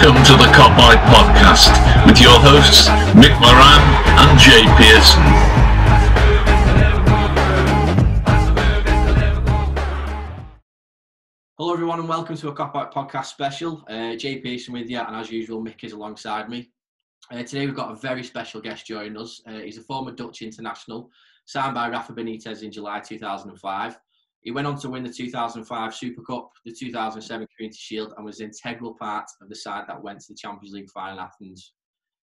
Welcome to the Kopite Podcast with your hosts Mick Moran and Jay Pearson. Hello everyone and welcome to a Kopite Podcast special. Jay Pearson with you, and as usual Mick is alongside me. Today we've got a very special guest joining us. He's a former Dutch international, signed by Rafa Benitez in July 2005. He went on to win the 2005 Super Cup, the 2007 Community Shield, and was an integral part of the side that went to the Champions League final in Athens.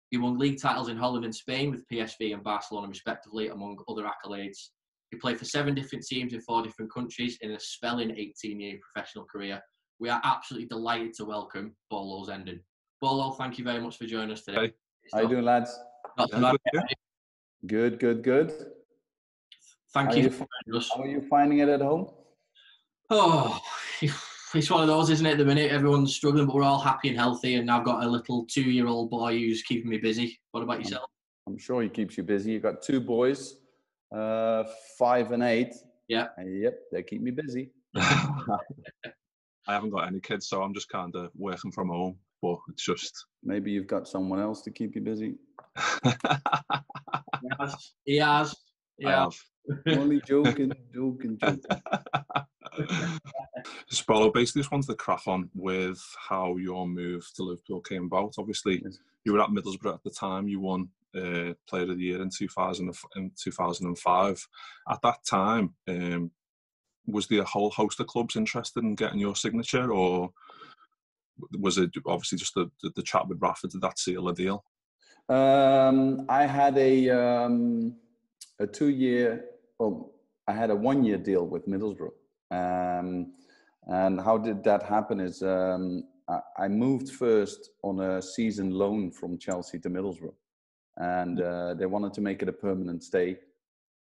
He won league titles in Holland and Spain with PSV and Barcelona respectively, among other accolades. He played for 7 different teams in 4 different countries in a spelling 18-year professional career. We are absolutely delighted to welcome Bolo Zenden. Bolo, thank you very much for joining us today. Hey. How you doing, lads? Not too bad. Good. Thank you for joining us. How are you finding it at home? Oh, it's one of those, isn't it? At the minute, everyone's struggling, but we're all happy and healthy. And I've got a little 2-year-old boy who's keeping me busy. What about yourself? I'm sure he keeps you busy. You've got 2 boys, 5 and 8. Yeah. Yep, they keep me busy. I haven't got any kids, so I'm just kind of working from home. But it's just... Maybe you've got someone else to keep you busy. He has. I have. Only joking. Bolo, basically just wanted to crack on with how your move to Liverpool came about. Obviously, Yes. You were at Middlesbrough at the time. You won Player of the Year in 2005. At that time, was there a whole host of clubs interested in getting your signature, or was it obviously just the chat with Rafa? Did that seal a deal? I had a 2-year, I had a 1-year deal with Middlesbrough. And how did that happen is I moved first on a season loan from Chelsea to Middlesbrough. And they wanted to make it a permanent stay.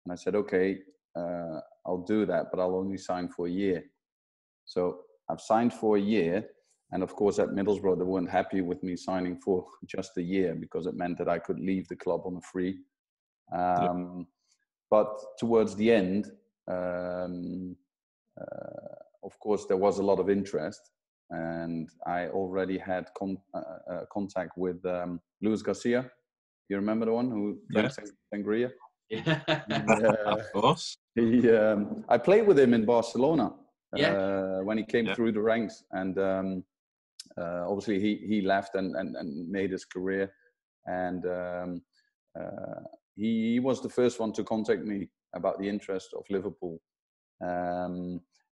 And I said, okay, I'll do that, but I'll only sign for a year. So I've signed for a year. And of course, at Middlesbrough, they weren't happy with me signing for just a year because it meant that I could leave the club on a free. But towards the end, of course, there was a lot of interest. And I already had contact with Luis Garcia. You remember the one who drank Sangria? Yeah. Of course. I played with him in Barcelona when he came Yeah. through the ranks. And obviously he left and made his career. And he was the first one to contact me about the interest of Liverpool.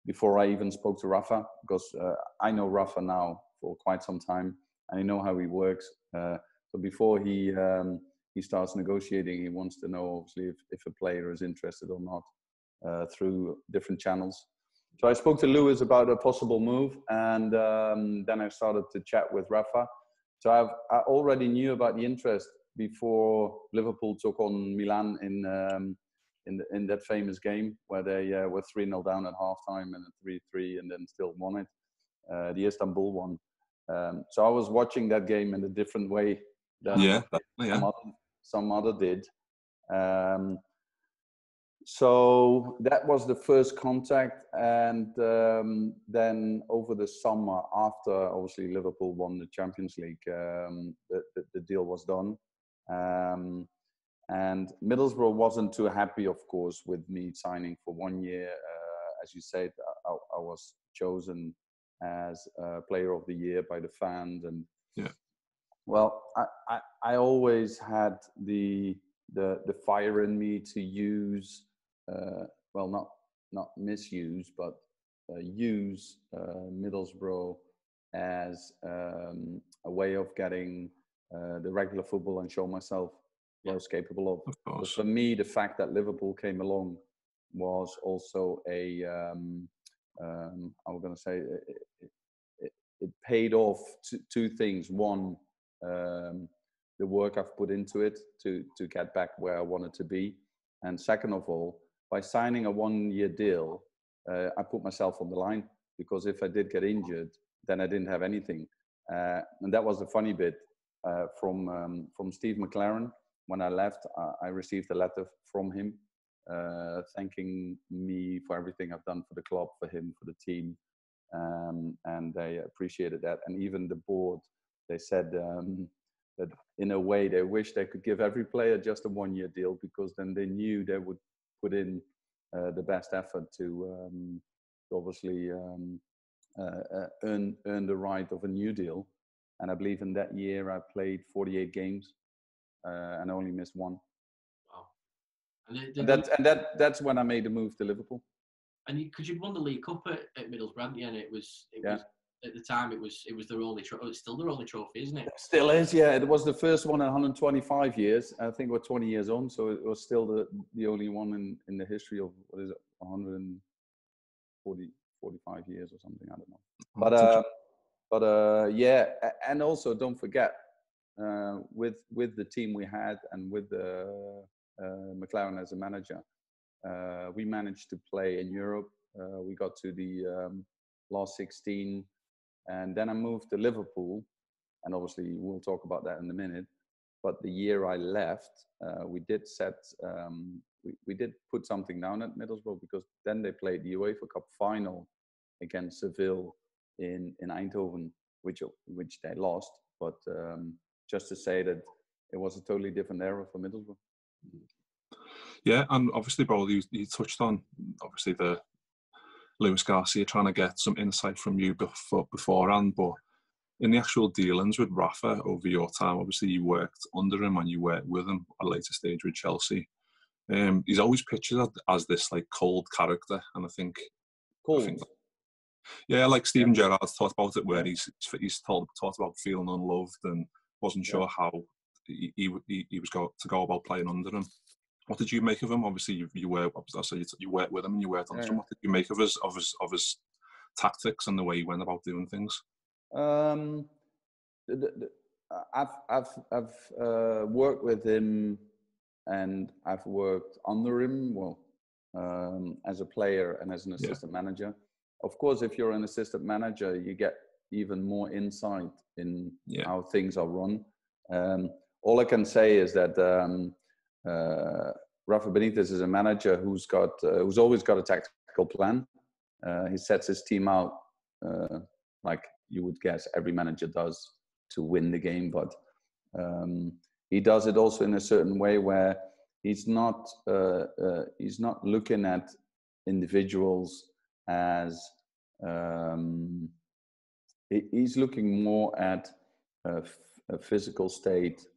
Before I even spoke to Rafa, because I know Rafa now for quite some time, and I know how he works. So before he starts negotiating, he wants to know, obviously, if a player is interested or not through different channels. So I spoke to Luis about a possible move, and then I started to chat with Rafa. So I already knew about the interest before Liverpool took on Milan in that famous game where they were 3-0 down at halftime and 3-3 and then still won it, the Istanbul one. So I was watching that game in a different way than some other did. So that was the first contact, and then over the summer, after obviously Liverpool won the Champions League, the deal was done. And Middlesbrough wasn't too happy, of course, with me signing for 1 year. As you said, I was chosen as Player of the Year by the fans, and well, I always had the fire in me to use, well, not misuse, but use Middlesbrough as a way of getting the regular football and show myself what I was capable of. But for me, the fact that Liverpool came along was also I'm going to say it paid off two things. One, the work I've put into it to get back where I wanted to be. And second of all, by signing a 1-year deal, I put myself on the line, because if I did get injured, then I didn't have anything. And that was the funny bit. From Steve McLaren, when I left, I received a letter from him thanking me for everything I've done for the club, for him, for the team. And they appreciated that. And even the board they said that in a way they wish they could give every player just a 1-year deal, because then they knew they would put in the best effort to obviously earn the right of a new deal. And I believe in that year I played 48 games and only missed one. Wow. And that's when I made the move to Liverpool. And because you'd won the League Cup at Middlesbrough, hadn't you? And it was at the time it was their only trophy. It's still their only trophy, isn't it? It still is, yeah. It was the first one in 125 years. I think we're 20 years on, so it was still the only one in the history of, what is it, 145 years or something. I don't know. But yeah, and also don't forget, with the team we had and with McLaren as a manager, we managed to play in Europe. We got to the last 16, and then I moved to Liverpool, and obviously we'll talk about that in a minute. But the year I left, we did we did put something down at Middlesbrough, because then they played the UEFA Cup final against Seville in Eindhoven, which they lost. But just to say that it was a totally different era for Middlesbrough. Yeah, and obviously, bro, you touched on obviously the Luis Garcia trying to get some insight from you beforehand, but in the actual dealings with Rafa over your time, obviously you worked under him and you worked with him at a later stage with Chelsea. He's always pictured as this like cold character, and I think yeah, like Steven Gerrard's talked about it, where he's talked about feeling unloved and wasn't sure how he was going to go about playing under him. What did you make of him? Obviously, you worked with him and you worked under him. What did you make of his tactics and the way he went about doing things? I've worked with him, and I've worked under him. Well, as a player and as an assistant manager. Of course, if you're an assistant manager, you get even more insight in how things are run. All I can say is that Rafa Benitez is a manager who's always got a tactical plan. He sets his team out like you would guess every manager does to win the game, but he does it also in a certain way where he's not looking at individuals as he's looking more at a physical state,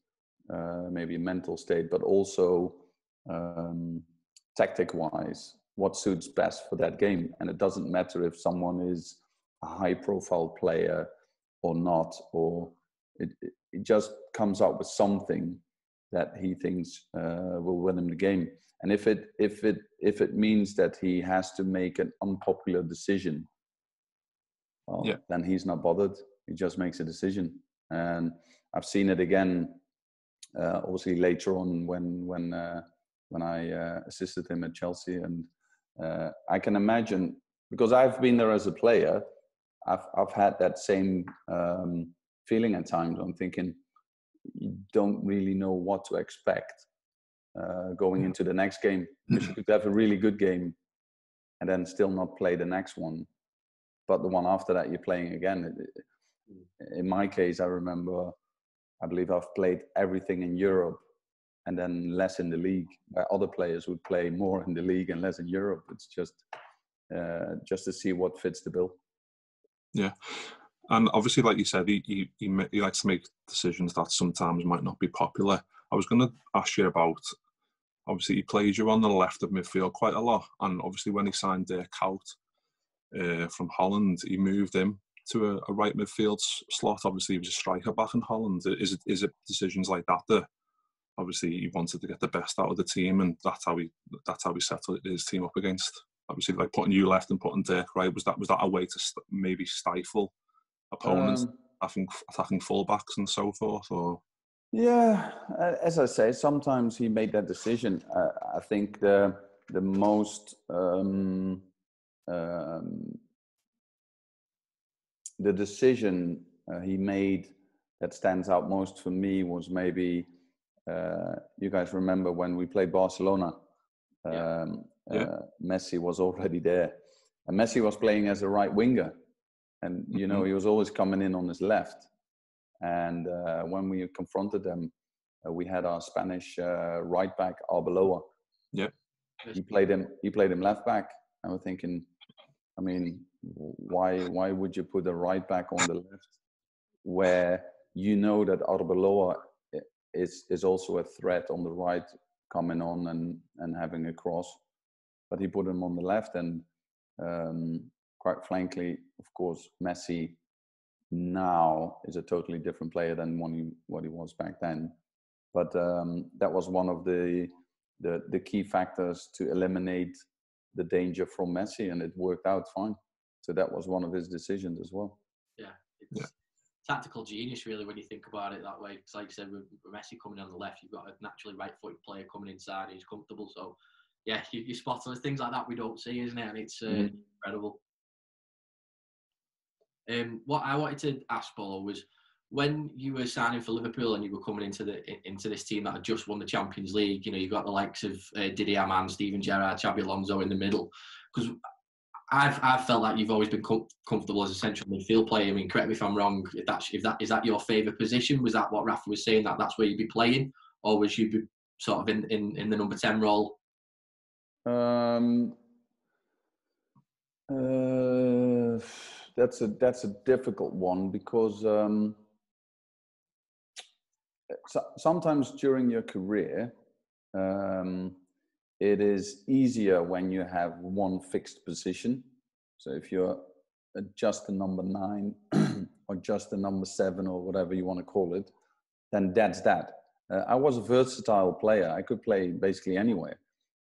maybe a mental state, but also tactic-wise, what suits best for that game. And it doesn't matter if someone is a high-profile player or not, or it just comes out with something that he thinks will win him the game. And if it means that he has to make an unpopular decision, then he's not bothered. He just makes a decision. And I've seen it again, obviously later on when I assisted him at Chelsea, and I can imagine, because I've been there as a player, I've had that same feeling at times. I'm thinking you don't really know what to expect going into the next game. Because you could have a really good game and then still not play the next one, but the one after that you're playing again. In my case, I believe I've played everything in Europe and then less in the league, where other players would play more in the league and less in Europe. It's just to see what fits the bill. Yeah. And obviously, like you said, he likes to make decisions that sometimes might not be popular. I was going to ask you about, obviously, he played you on the left of midfield quite a lot. And obviously, when he signed Dirk Kuyt from Holland, he moved him to a right midfield slot. Obviously, he was a striker back in Holland. Is it decisions like that obviously he wanted to get the best out of the team, and that's how he set his team up against, obviously, like putting you left and putting Dirk right? Was that a way to maybe stifle opponents, attacking fullbacks and so forth? Or yeah, as I say, sometimes he made that decision. I think the most the decision he made that stands out most for me was maybe you guys remember when we played Barcelona. Messi was already there, and Messi was playing as a right winger, and you know he was always coming in on his left. And when we confronted them, we had our Spanish right back, Arbeloa. Yep. He played him left back. And we're thinking, I mean, why would you put a right back on the left where you know that Arbeloa is also a threat on the right, coming on and having a cross? But he put him on the left, and quite frankly, of course, Messi now is a totally different player than what he was back then. But that was one of the key factors to eliminate the danger from Messi, and it worked out fine. So that was one of his decisions as well. Yeah, it's tactical genius, really, when you think about it that way. Because, like you said, with Messi coming on the left, you've got a naturally right-footed player coming inside who's comfortable. So, yeah, you spot on. Things like that we don't see, isn't it? And it's incredible. What I wanted to ask, Bolo, was when you were signing for Liverpool and you were coming into this team that had just won the Champions League, you know, you've got the likes of Didier Amann, Steven Gerrard, Xabi Alonso in the middle. Because I've felt like you've always been comfortable as a central midfield player. I mean, correct me if I'm wrong. Is that your favourite position? Was that what Rafa was saying, that's where you'd be playing, or was you be sort of in the number 10 role? That's a difficult one, because sometimes during your career, it is easier when you have one fixed position. So if you're just a number 9 or just a number 7 or whatever you want to call it, then that's that. I was a versatile player. I could play basically anywhere.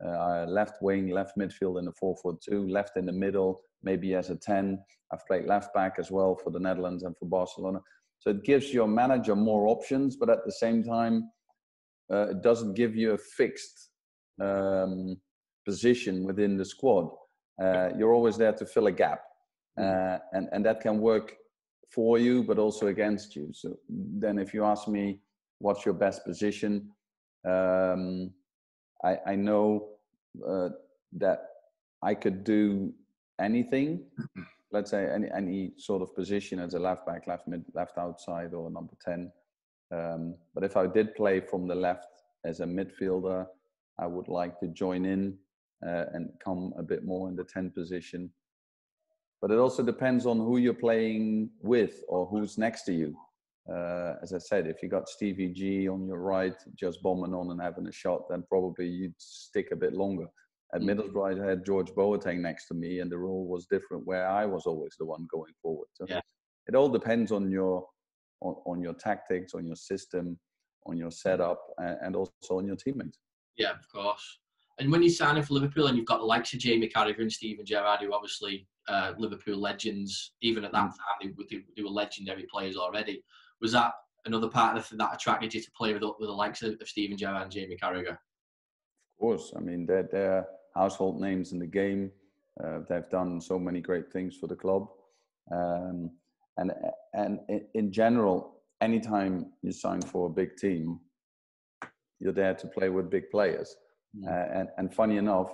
Left wing, left midfield in the 4-4-2, left in the middle, maybe as a 10. I've played left back as well for the Netherlands and for Barcelona. So it gives your manager more options, but at the same time, it doesn't give you a fixed position within the squad. You're always there to fill a gap, and that can work for you, but also against you. So then if you ask me, what's your best position? I know that I could do anything, let's say any sort of position as a left back, left mid, left outside, or number 10. But if I did play from the left as a midfielder, I would like to join in and come a bit more in the 10 position. But it also depends on who you're playing with or who's next to you. As I said, if you got Stevie G on your right, just bombing on and having a shot, then probably you'd stick a bit longer. At Middlesbrough, I had George Boateng next to me, and the role was different, where I was always the one going forward. So it all depends on your tactics, on your system, on your setup, and also on your teammates. Yeah, of course. And when you're signing for Liverpool, and you've got the likes of Jamie Carragher and Steven Gerrard, who obviously Liverpool legends, even at that time, they were legendary players already. Was that another part of that attracted you to play with the likes of Steven Gerrard and Jamie Carragher? Of course. I mean, they're household names in the game. They've done so many great things for the club. And in general, anytime you sign for a big team, you're there to play with big players. And funny enough,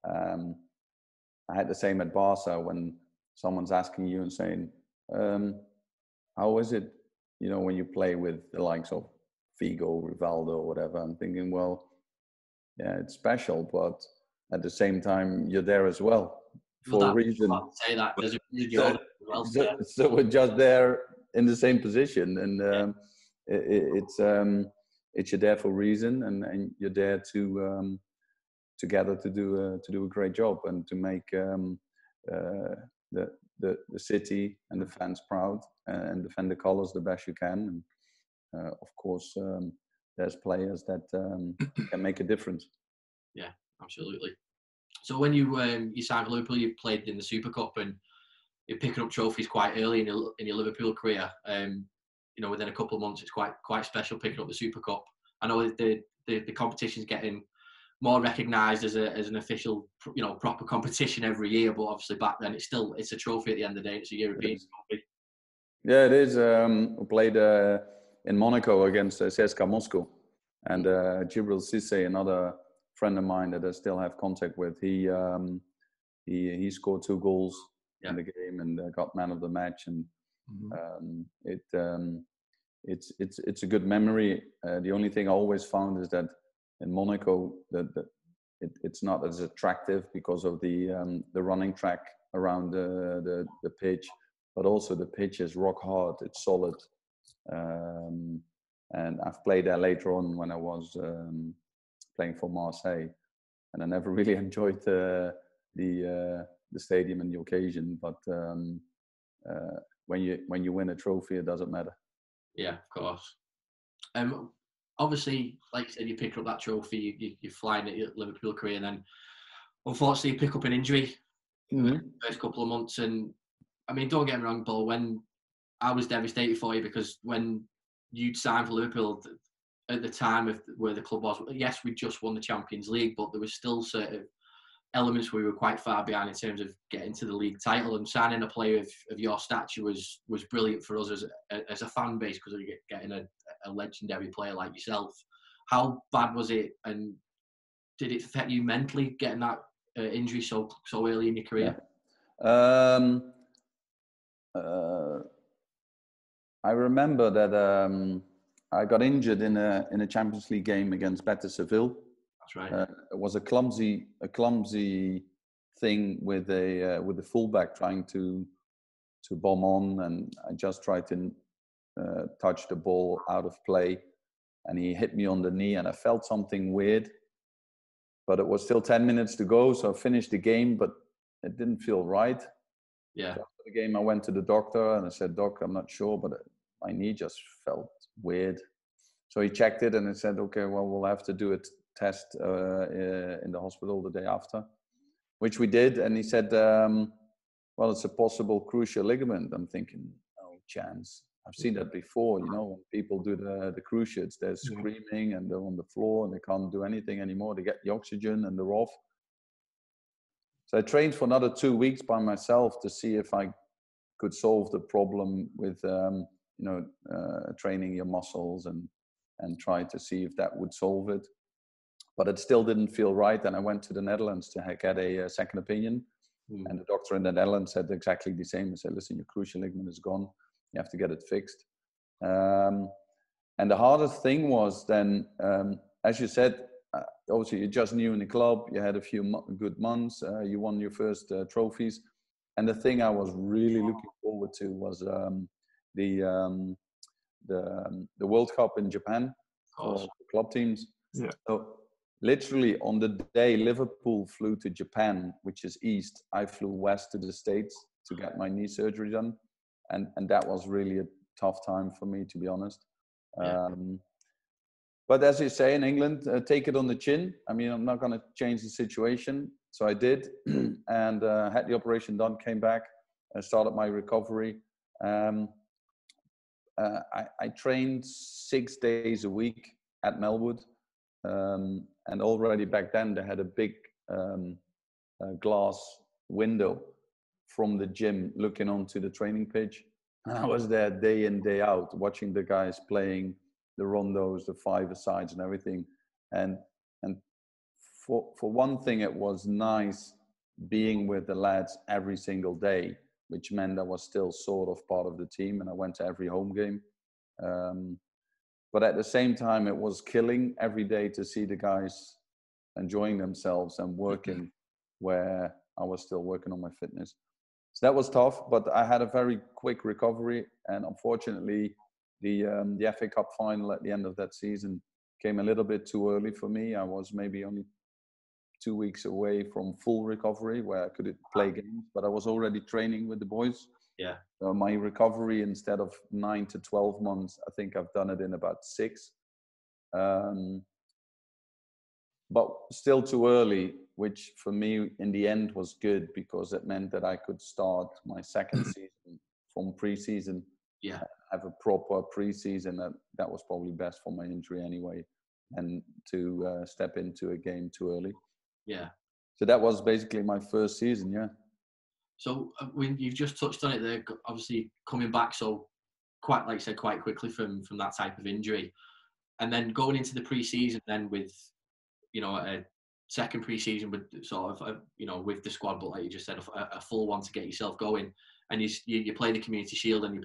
I had the same at Barca, when someone's asking you and saying, how is it, you know, when you play with the likes of Figo, Rivaldo, or whatever? I'm thinking, well, yeah, it's special, but at the same time, you're there as well for a reason. Say that. So we're just there in the same position, and it's you're there for a reason, and you're there to together to do a great job and to make the city and the fans proud, and defend the colours the best you can. And of course, there's players that can make a difference. Yeah, absolutely. So when you signed for Liverpool, you played in the Super Cup, and you're picking up trophies quite early in your Liverpool career. You know, within a couple of months, it's quite special picking up the Super Cup. I know the competition's getting more recognised as an official, you know, proper competition every year, but obviously back then it's a trophy at the end of the day. It's a European trophy. Yeah, it is. We played in Monaco against CSKA Moscow, and Djibril Cissé, another friend of mine that I still have contact with, he scored 2 goals in the game and got man of the match, and it's a good memory. The only thing I always found is that in Monaco, it's not as attractive because of the running track around the pitch, but also the pitch is rock hard. It's solid, and I've played there later on when I was playing for Marseille, and I never really enjoyed the stadium and the occasion. But when you win a trophy, it doesn't matter. Yeah, of course. Obviously, like you said, you pick up that trophy, you're flying at your Liverpool career, and then unfortunately you pick up an injury the first couple of months. And I mean, don't get me wrong, Paul, when I was devastated for you, because when you'd signed for Liverpool at the time of where the club was, yes, we just won the Champions League, but there was still certain elements where we were quite far behind in terms of getting to the league title, and signing a player of your stature was brilliant for us as a fan base, because you're getting a legendary player like yourself. How bad was it, and did it affect you mentally getting that injury so early in your career? Yeah. I remember that I got injured in a Champions League game against Betis Seville. That's right. It was a clumsy thing with the fullback trying to bomb on, and I just tried to touch the ball out of play, and he hit me on the knee, and I felt something weird. But it was still 10 minutes to go, so I finished the game, but it didn't feel right. Yeah. So after the game, I went to the doctor and I said, "Doc, I'm not sure, but my knee just felt weird." So he checked it and he said, "Okay, well, we'll have to do a test in the hospital the day after," which we did. And he said, "Well, it's a possible cruciate ligament." I'm thinking, no chance. I've seen that before, you know, when people do the cruciates, they're screaming and they're on the floor and they can't do anything anymore. They get the oxygen and they're off. So I trained for another 2 weeks by myself to see if I could solve the problem with, training your muscles and try to see if that would solve it. But it still didn't feel right. And I went to the Netherlands to get a second opinion. And the doctor in the Netherlands said exactly the same. He said, "Listen, your cruciate ligament is gone. You have to get it fixed." And the hardest thing was then, as you said, obviously you're just new in the club. You had a few good months. You won your first trophies. And the thing I was really looking forward to was the World Cup in Japan for club teams. Yeah. So literally on the day Liverpool flew to Japan, which is east, I flew west to the States to get my knee surgery done. And that was really a tough time for me, to be honest. Yeah. But as you say in England, take it on the chin. I mean, I'm not going to change the situation. So I did, and had the operation done, came back, and started my recovery. I trained 6 days a week at Melwood. And already back then, they had a big glass window from the gym looking onto the training pitch. And I was there day in, day out, watching the guys playing the rondos, the five-a-sides and everything. And for one thing, it was nice being with the lads every single day, which meant I was still sort of part of the team, and I went to every home game. But at the same time, it was killing every day to see the guys enjoying themselves and working where I was still working on my fitness. So that was tough, but I had a very quick recovery. And unfortunately, the FA Cup final at the end of that season came a little bit too early for me. I was maybe only 2 weeks away from full recovery where I could play games, but I was already training with the boys. Yeah. So my recovery, instead of 9 to 12 months, I think I've done it in about 6. But still too early, which for me in the end was good, because it meant that I could start my second season from pre-season. Yeah. Have a proper pre-season. That was probably best for my injury anyway, and to step into a game too early. Yeah. So that was basically my first season, yeah. So when you've just touched on it there, obviously coming back so quite, like you said, quite quickly from that type of injury, and then going into the pre-season then with, a second pre-season with sort of, with the squad, but like you just said, a full one to get yourself going, and you play the Community Shield and you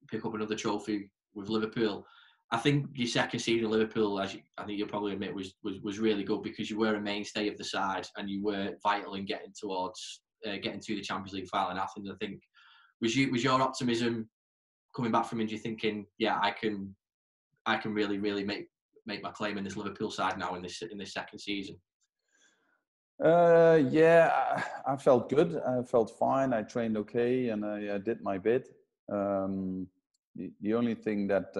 pick up another trophy Liverpool. I think your second season in Liverpool, I think you'll probably admit, was really good because you were a mainstay of the side and you were vital in getting towards getting to the Champions League final in Athens. I think was your optimism coming back from India thinking, yeah, I can really make my claim in this Liverpool side now in this second season? Yeah, I felt good. I felt fine. I trained okay, and I did my bit. The only thing that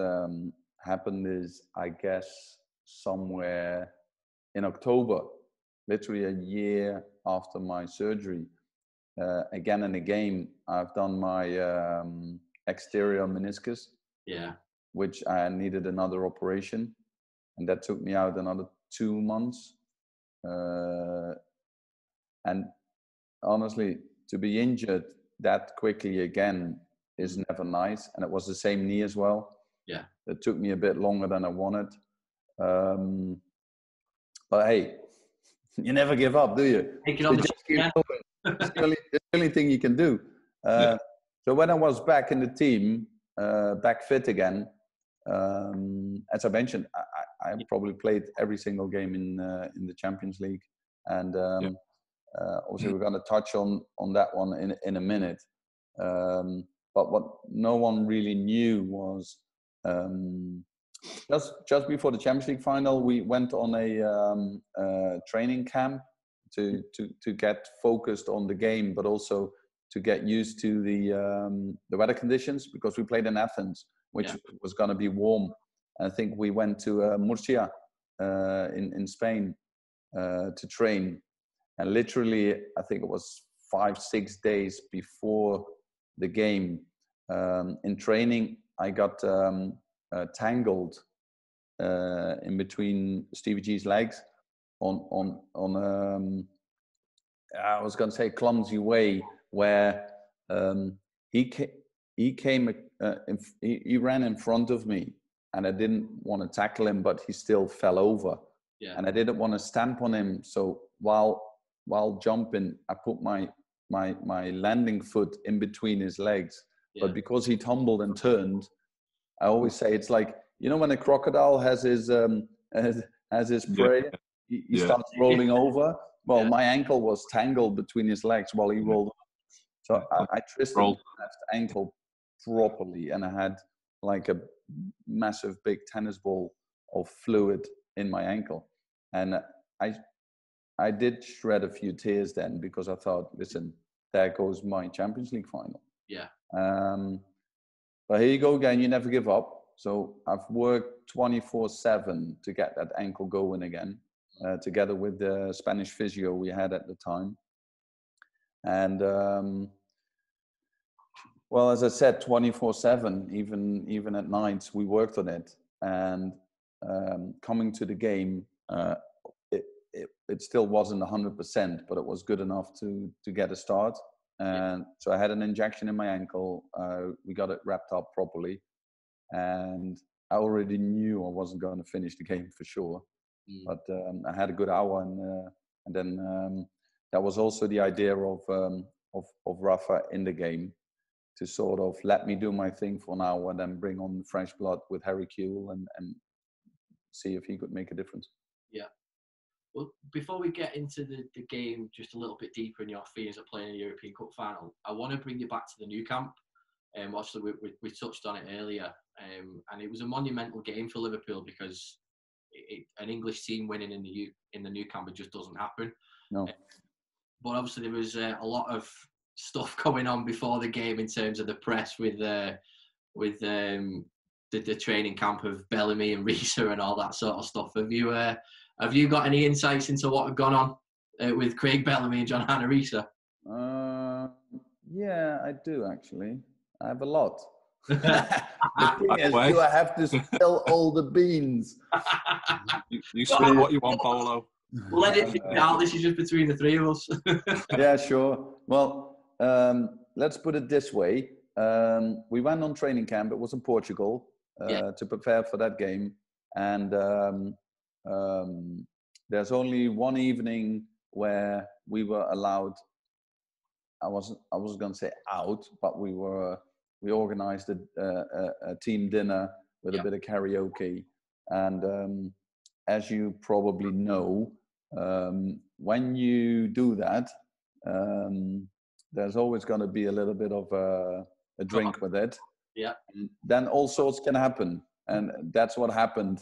happened is, I guess, somewhere in October, literally a year after my surgery, again in a game, I've done my exterior meniscus, which I needed another operation, and that took me out another 2 months. And honestly, to be injured that quickly again is never nice. And it was the same knee as well. Yeah. It took me a bit longer than I wanted. But hey, you never give up, do you? Take it on just keep going. It's the only thing you can do. So when I was back in the team, back fit again, as I mentioned, I probably played every single game in the Champions League. And obviously we're going to touch on that one in a minute. But what no one really knew was just before the Champions League final, we went on a training camp to get focused on the game, but also to get used to the weather conditions, because we played in Athens, which was going to be warm. I think we went to Murcia in Spain to train, and literally I think it was 5-6 days before the game, in training I got tangled in between Stevie G's legs on I was going to say clumsy way, where he ran in front of me, and I didn't want to tackle him, but he still fell over. And I didn't want to stamp on him, so while jumping, I put my landing foot in between his legs. But because he tumbled and turned, I always say it's like, you know, when a crocodile has his prey, he starts rolling over. Well, my ankle was tangled between his legs while he rolled. So I twisted my left ankle properly, and I had like a massive big tennis ball of fluid in my ankle. And I did shred a few tears then, because I thought, listen, there goes my Champions League final. But here you go again, you never give up. So I've worked 24/7 to get that ankle going again, together with the Spanish physio we had at the time. And well, as I said, 24/7, even at nights, we worked on it. And coming to the game, it still wasn't 100%, but it was good enough to get a start. And so I had an injection in my ankle. We got it wrapped up properly, and I already knew I wasn't going to finish the game for sure. But I had a good hour, and then that was also the idea of Rafa in the game, to sort of let me do my thing for an hour and then bring on fresh blood with Harry Kewell and see if he could make a difference. Well, before we get into the game just a little bit deeper in your feelings of playing a European Cup final, I want to bring you back to the Nou Camp. Obviously, we touched on it earlier, and it was a monumental game for Liverpool, because an English team winning in the Nou Camp, it just doesn't happen. No. But obviously, there was a lot of stuff going on before the game in terms of the press with the training camp of Bellamy and Riise and all that sort of stuff. Have you got any insights into what had gone on with Craig Bellamy and John Hannah Riise? Yeah, I do actually. I have a lot. The thing is, do I have to spill all the beans? You spill what you want, Bolo. Let it out. This is just between the three of us. Yeah, sure. Well, let's put it this way. We went on training camp. It was in Portugal to prepare for that game. And there's only one evening where we were allowed. I was going to say out, but we organized a team dinner with a bit of karaoke. And as you probably know, when you do that, there's always going to be a little bit of a drink with it. Yeah. And then all sorts can happen, and that's what happened.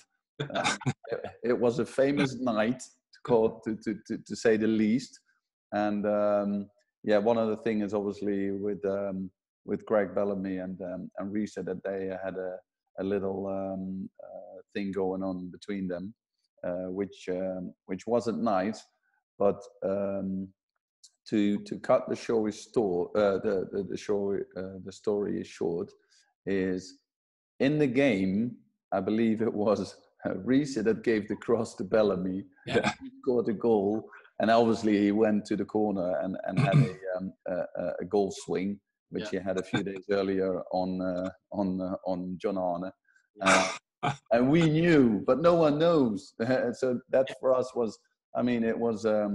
It was a famous night, to say the least. And one of the things is obviously with Greg Bellamy and Riise, that they had a little thing going on between them, which wasn't nice. But to cut the story short, the story is short, is in the game, I believe it was Riise that gave the cross to Bellamy. Yeah. He scored a goal, and obviously he went to the corner and had a goal swing, which he had a few days earlier on John Arne. And we knew, but no one knows. So that for us was, I mean, it was, how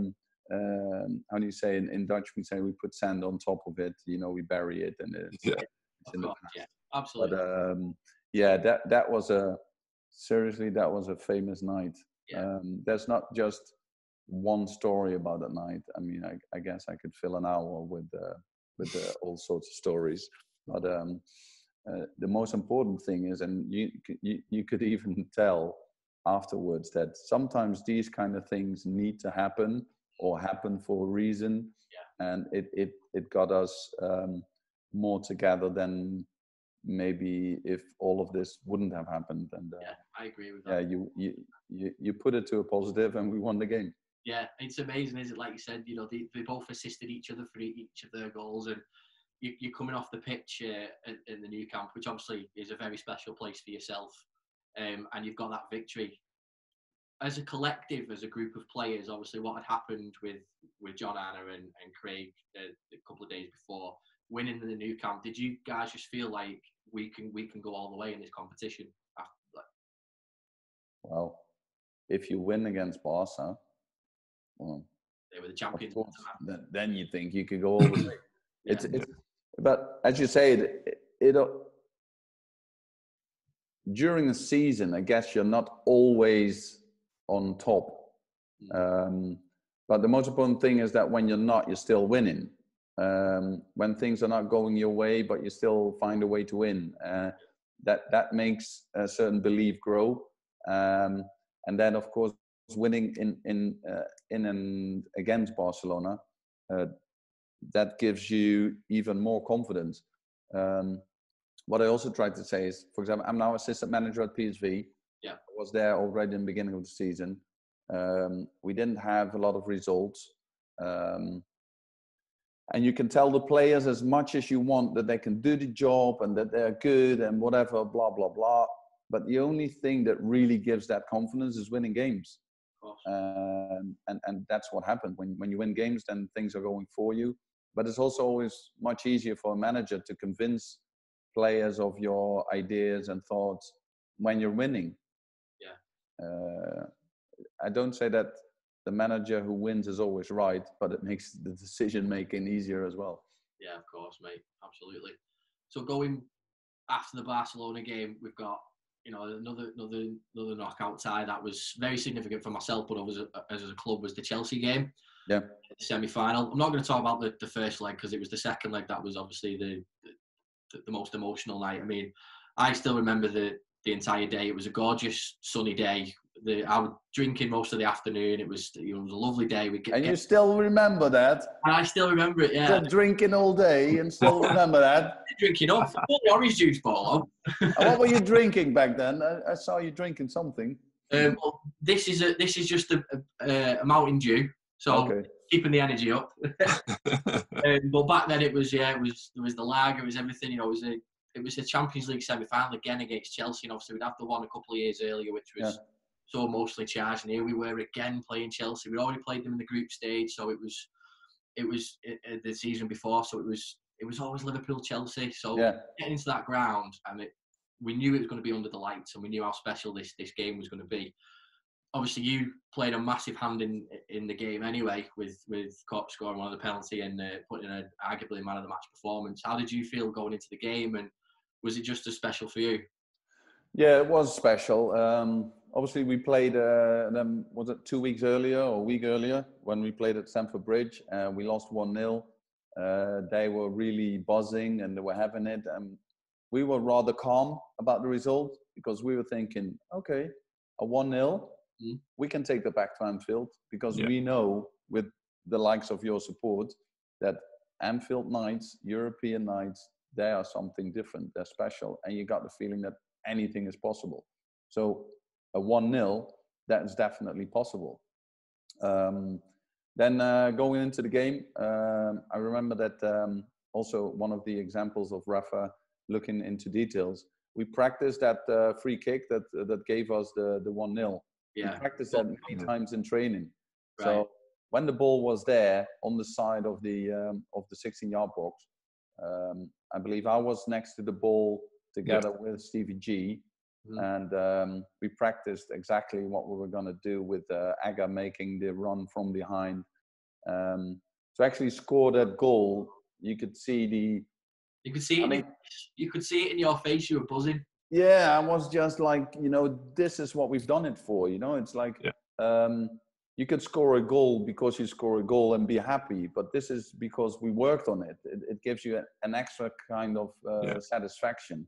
do you say, in Dutch we say we put sand on top of it, we bury it, and it's in the past. Yeah, absolutely. But that was that was a famous night. Yeah. There's not just one story about that night. I mean, I guess I could fill an hour with all sorts of stories. But the most important thing is, and you could even tell afterwards, that sometimes these kind of things need to happen or happen for a reason. Yeah. And it got us more together than maybe if all of this wouldn't have happened. And I agree with that. You put it to a positive, and we won the game. Yeah, it's amazing, isn't it? Like you said, they both assisted each other for each of their goals, and you're coming off the pitch in the Nou Camp, which obviously is a very special place for yourself, and you've got that victory. As a collective, as a group of players, obviously what had happened with John Arne and Craig a couple of days before, winning in the Nou Camp, did you guys just feel like we can go all the way in this competition after that? Well, if you win against Barca, well, they were the champions. Of course, then you think you could go all the way. It's but as you say, it during the season, I guess you're not always on top. But the most important thing is that when you're not, you're still winning. When things are not going your way, but you still find a way to win, that makes a certain belief grow. And then, of course, winning in and against Barcelona, that gives you even more confidence. What I also tried to say is, for example, I'm now assistant manager at PSV. Yeah, I was there already in the beginning of the season. We didn't have a lot of results. And you can tell the players as much as you want that they can do the job and that they're good and whatever, blah, blah, blah. But the only thing that really gives that confidence is winning games. And that's what happened. When you win games, then things are going for you. But it's also always much easier for a manager to convince players of your ideas and thoughts when you're winning. Yeah. I don't say that the manager who wins is always right, but it makes the decision making easier as well. Yeah, of course, mate. Absolutely. So going after the Barcelona game, we've got another knockout tie that was very significant for myself, but as a club, was the Chelsea game. Yeah. The semi-final. I'm not going to talk about the first leg because it was the second leg that was obviously the most emotional night. I mean, I still remember the entire day. It was a gorgeous sunny day. I was drinking most of the afternoon. It was a lovely day. You still remember that? And I still remember it, yeah. Still drinking all day and still remember that? Drinking up. Orange juice, Bolo. What were you drinking back then? I saw you drinking something. Well, this is just a Mountain Dew, so keeping the energy up. But back then there was the lager, it was everything. It was a Champions League semi-final again against Chelsea, and obviously we'd have the one a couple of years earlier, which was so emotionally charged. And here we were again playing Chelsea. We'd already played them in the group stage, so it was the season before, so it was always Liverpool Chelsea. So getting into that ground, and we knew it was going to be under the lights, and we knew how special this game was going to be. Obviously, you played a massive hand in the game anyway, with Kop scoring one of the penalty and putting in arguably man of the match performance. How did you feel going into the game, and was it just as special for you? Yeah, it was special. Obviously, we played them, was it 2 weeks earlier or a week earlier when we played at Stamford Bridge. We lost 1-0. They were really buzzing and they were having it. We were rather calm about the result because we were thinking, okay, a 1-0, we can take that back to Anfield because we know with the likes of your support that Anfield nights, European nights, they are something different. They're special. And you got the feeling that anything is possible. So a 1-0, that is definitely possible. Then going into the game, I remember that also one of the examples of Rafa looking into details. We practiced that free kick that gave us the 1-0. Yeah. We practiced that many times in training. Right. So when the ball was there on the side of the 16-yard box, I believe I was next to the ball together with Stevie G. And we practiced exactly what we were going to do with Aga making the run from behind. To actually score that goal, you could see You could see it. You could see it in your face. You were buzzing. Yeah, I was just like, this is what we've done it for. It's like you could score a goal because you score a goal and be happy, but this is because we worked on it. It gives you an extra kind of satisfaction.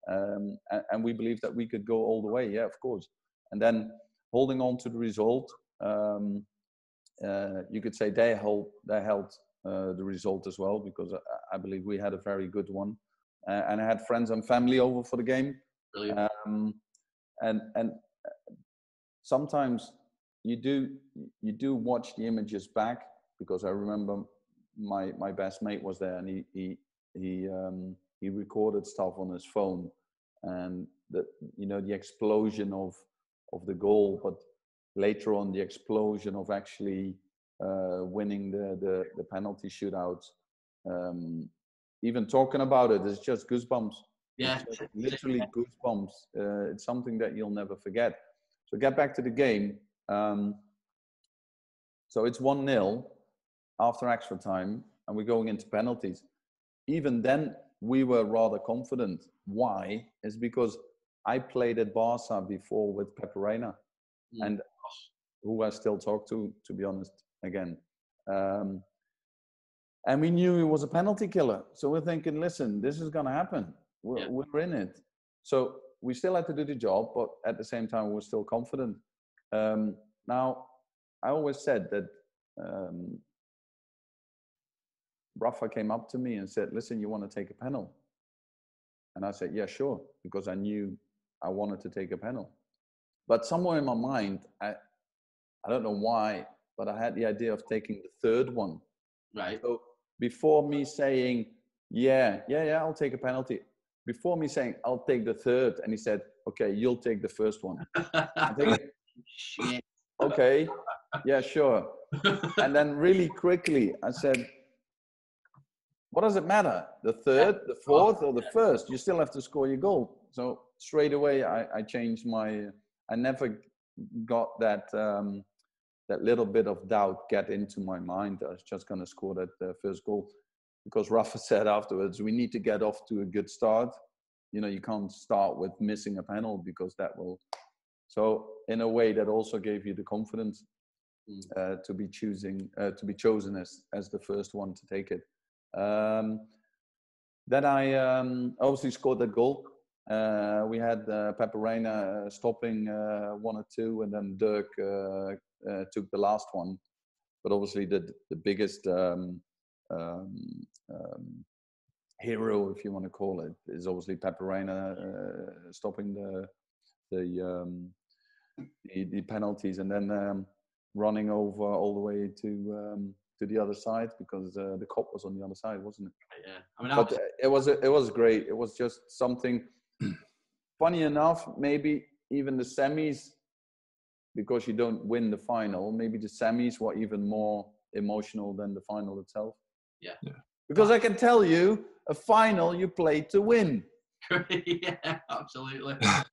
And we believe that we could go all the way. Yeah, of course. And then holding on to the result, you could say they held the result as well, because I believe we had a very good one. And I had friends and family over for the game. Brilliant. And sometimes you do watch the images back, because I remember my best mate was there, and he recorded stuff on his phone, and the explosion of the goal, but later on the explosion of actually winning the penalty shootout. Even talking about it is just goosebumps. Yeah, literally goosebumps. It's something that you'll never forget. So get back to the game. So it's 1-0 after extra time, and we're going into penalties. Even then, we were rather confident. Why? Is because I played at Barca before with Peperena, and who I still talk to be honest, again. And we knew he was a penalty killer. So we're thinking, listen, this is going to happen. We're in it. So we still had to do the job, but at the same time, we're still confident. Now, I always said that Rafa came up to me and said, listen, you want to take a penalty? And I said, yeah, sure, because I knew I wanted to take a penalty. But somewhere in my mind, I don't know why, but I had the idea of taking the third one. Right. So before me saying, yeah, I'll take a penalty, before me saying, I'll take the third, and he said, okay, you'll take the first one. I think, Shit. okay, yeah, sure. And then really quickly, I said, what does it matter? The third, the fourth, or the first? You still have to score your goal. So straight away, I changed I never got that little bit of doubt get into my mind. I was just going to score that first goal, because Rafa said afterwards, we need to get off to a good start. You can't start with missing a penalty, because that will. So in a way, that also gave you the confidence to be chosen as the first one to take it. Then I obviously scored that goal. We had Peperena stopping 1 or 2, and then Dirk took the last one. But obviously the biggest hero, if you want to call it, is obviously Peperena stopping the penalties, and then running over all the way to the other side, because the cop was on the other side, wasn't it? Yeah, but it was great. It was just something. Funny enough, maybe even the semis, because you don't win the final, maybe the semis were even more emotional than the final itself. Yeah. Because I can tell you, a final you play to win. Yeah, absolutely. I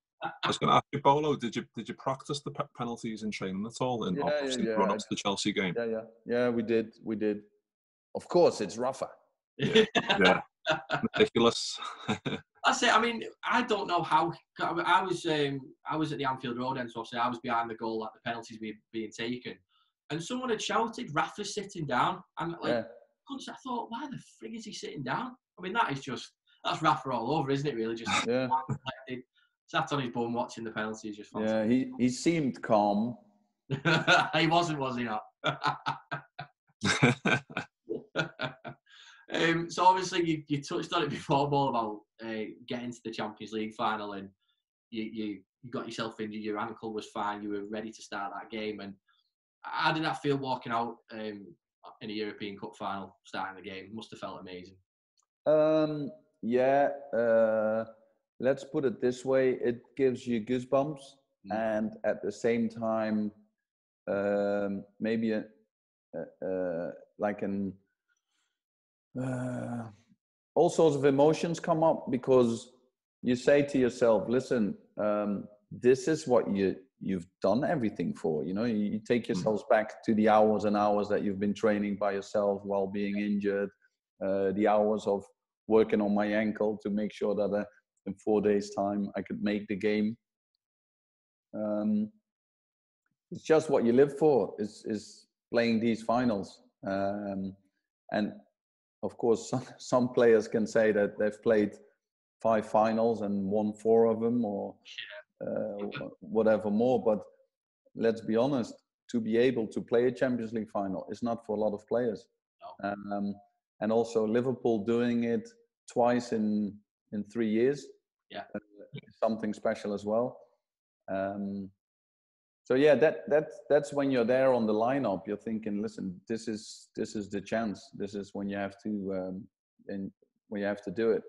was going to ask you, Bolo, did you practice the penalties in training at all? And obviously run up to the Chelsea game. Yeah, we did. Of course, it's Rafa. Yeah. Ridiculous. That's it. I mean, I don't know how. I was at the Anfield Road end, so obviously I was behind the goal, like the penalties being taken, and someone had shouted, "Rafa's sitting down," and like, I thought, why the frig is he sitting down? I mean, that's Rafa all over, isn't it? Really, just sat on his bum watching the penalties. Just fantastic. He seemed calm. He wasn't, was he not? So obviously you touched on it before, Ball, about getting to the Champions League final, and you got yourself injured, your ankle was fine, you were ready to start that game. And how did that feel walking out in a European Cup final, starting the game? Must have felt amazing. Let's put it this way, it gives you goosebumps, and at the same time maybe all sorts of emotions come up, because you say to yourself, listen, this is what you've done everything for. You know, you take yourselves back to the hours and hours that you've been training by yourself while being injured, the hours of working on my ankle to make sure that in 4 days' time I could make the game. It's just what you live for, is playing these finals. And of course, some players can say that they've played 5 finals and won 4 of them, or whatever more. But let's be honest, to be able to play a Champions League final is not for a lot of players. No. And also Liverpool doing it twice in 3 years, something special as well. So yeah, that's when you're there on the lineup, you're thinking, listen, this is the chance. This is when you have to do it.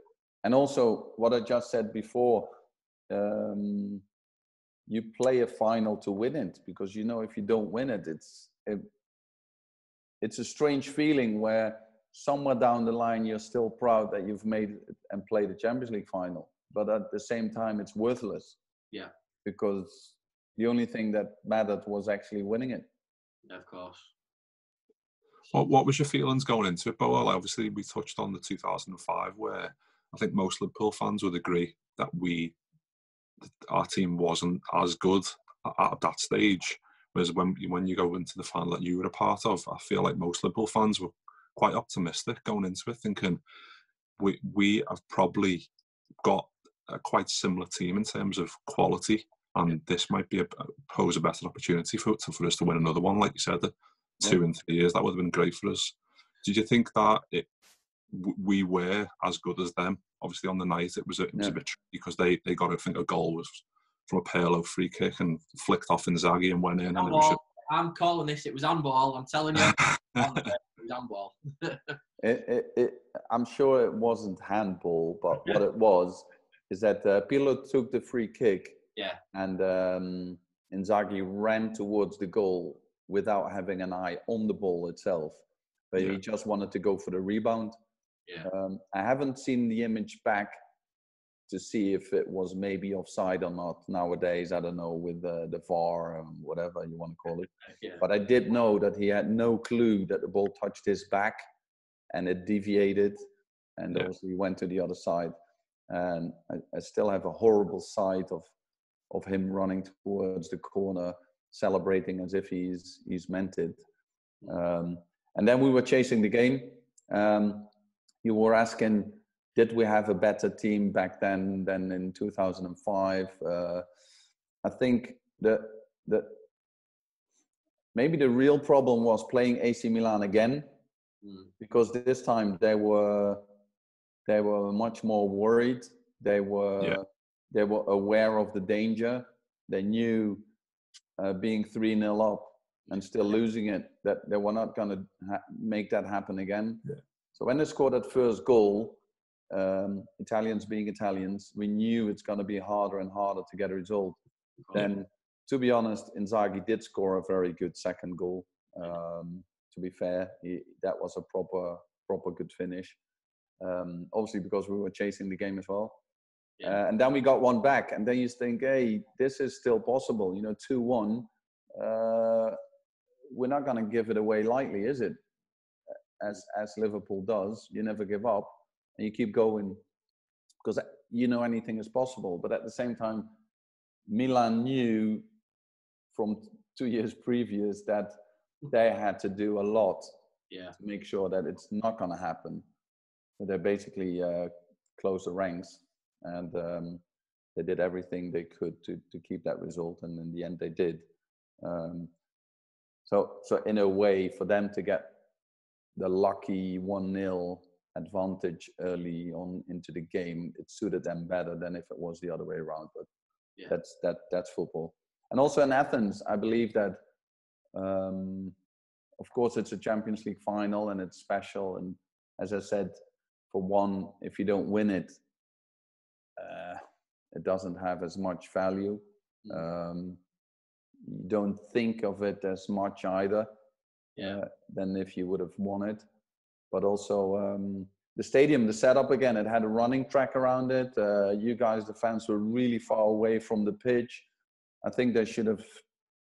And also what I just said before, you play a final to win it, because you know if you don't win it, it's a strange feeling where somewhere down the line you're still proud that you've made it and played the Champions League final, but at the same time it's worthless. Yeah. Because the only thing that mattered was actually winning it. Of course. What was your feelings going into it, Bo? Obviously, we touched on the 2005, where I think most Liverpool fans would agree that our team wasn't as good at that stage. Whereas when you go into the final that you were a part of, I feel like most Liverpool fans were quite optimistic going into it, thinking we have probably got a quite similar team in terms of quality. And this might pose a better opportunity for us to win another one, like you said, 2 in 3 years. That would have been great for us. Did you think that we were as good as them? Obviously, on the night it was a bit tricky, because they got, I think, a goal was from a Pirlo free kick and flicked off Inzaghi and went in. I'm calling this. It was handball. I'm telling you, it was handball. I'm sure it wasn't handball, but what it was is that Pirlo took the free kick. Yeah, and Inzaghi ran towards the goal without having an eye on the ball itself, but he just wanted to go for the rebound. Yeah, I haven't seen the image back to see if it was maybe offside or not. Nowadays, I don't know, with the VAR and whatever you want to call it. But I did know that he had no clue that the ball touched his back, and it deviated, and obviously went to the other side. And I still have a horrible sight of him running towards the corner, celebrating as if he's meant it. And then we were chasing the game. You were asking, did we have a better team back then than in 2005? I think that maybe the real problem was playing AC Milan again, because this time they were much more worried. They were aware of the danger. They knew being 3-0 up and still losing it, that they were not going to make that happen again. Yeah. So when they scored that first goal, Italians being Italians, we knew it's going to be harder and harder to get a result. Then, to be honest, Inzaghi did score a very good second goal. To be fair, that was a proper good finish. Obviously, because we were chasing the game as well. Yeah. And then we got one back, and then you think, hey, this is still possible. 2-1. We're not going to give it away lightly, is it? As Liverpool does, you never give up, and you keep going. because you know anything is possible. But at the same time, Milan knew from 2 years previous that they had to do a lot to make sure that it's not going to happen. So they basically closed the ranks, and they did everything they could to keep that result, and in the end they did. So in a way, for them to get the lucky 1-0 advantage early on into the game, it suited them better than if it was the other way around. But that's football. And also in Athens, I believe that, of course, it's a Champions League final and it's special. And as I said, for one, if you don't win it, it doesn't have as much value. You don't think of it as much either than if you would have won it. But also the stadium, the setup again, it had a running track around it. You guys, the fans, were really far away from the pitch. I think they should have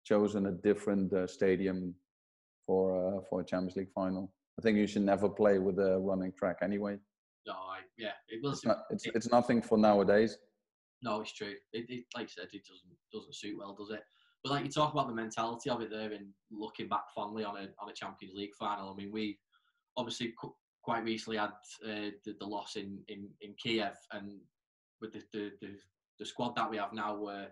chosen a different stadium for a Champions League final. I think you should never play with a running track anyway. No, it was. It's nothing for nowadays. No, it's true. It like I said, it doesn't suit well, does it? But like you talk about the mentality of it there, and looking back fondly on a Champions League final. I mean, we obviously quite recently had the loss in Kiev, and with the squad that we have now, where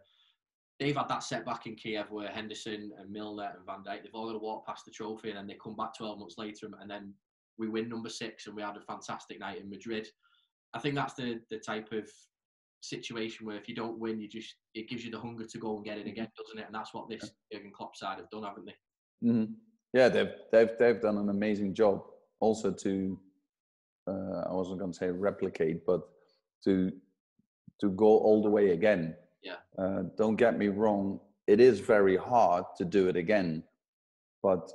they've had that setback in Kiev, where Henderson and Milner and Van Dijk, they've all got to walk past the trophy, and then they come back 12 months later, and then we win number 6, and we had a fantastic night in Madrid. I think that's the type of situation where if you don't win, it gives you the hunger to go and get it again, doesn't it? And that's what this Jurgen Klopp side have done, haven't they? Mm-hmm. Yeah, they've done an amazing job. Also to, I wasn't going to say replicate, but to go all the way again. Yeah. Don't get me wrong, it is very hard to do it again, but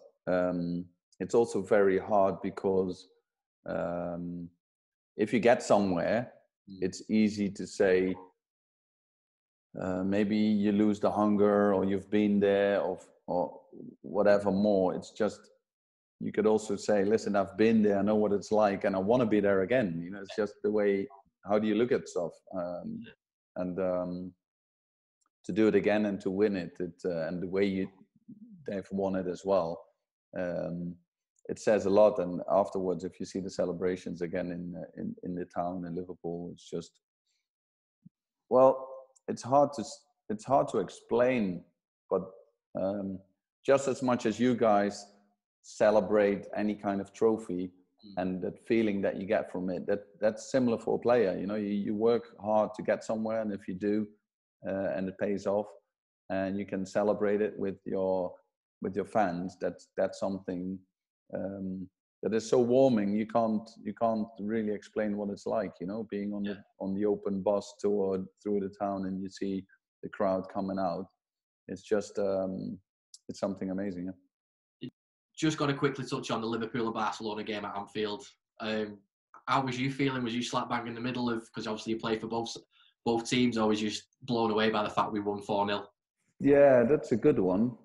it's also very hard because if you get somewhere, it's easy to say maybe you lose the hunger, or you've been there, or whatever more. It's just, you could also say, listen, I've been there, I know what it's like, and I want to be there again. You know, it's just the way, how do you look at stuff? And to do it again and to win it, and the way they've won it as well, it says a lot. And afterwards, if you see the celebrations again in the town in Liverpool, it's just, well, it's hard to explain, but just as much as you guys celebrate any kind of trophy and that feeling that you get from it, that's similar for a player. You know, you work hard to get somewhere, and if you do, and it pays off, and you can celebrate it with your fans, that's something that is so warming. You can't really explain what it's like, you know, being on the open bus through the town, and you see the crowd coming out. It's just it's something amazing. Yeah. Just got to quickly touch on the Liverpool and Barcelona game at Anfield. How was you feeling? Was you slap bang in the middle of, because obviously you play for both teams, or was you just blown away by the fact we won 4-0? Yeah, that's a good one.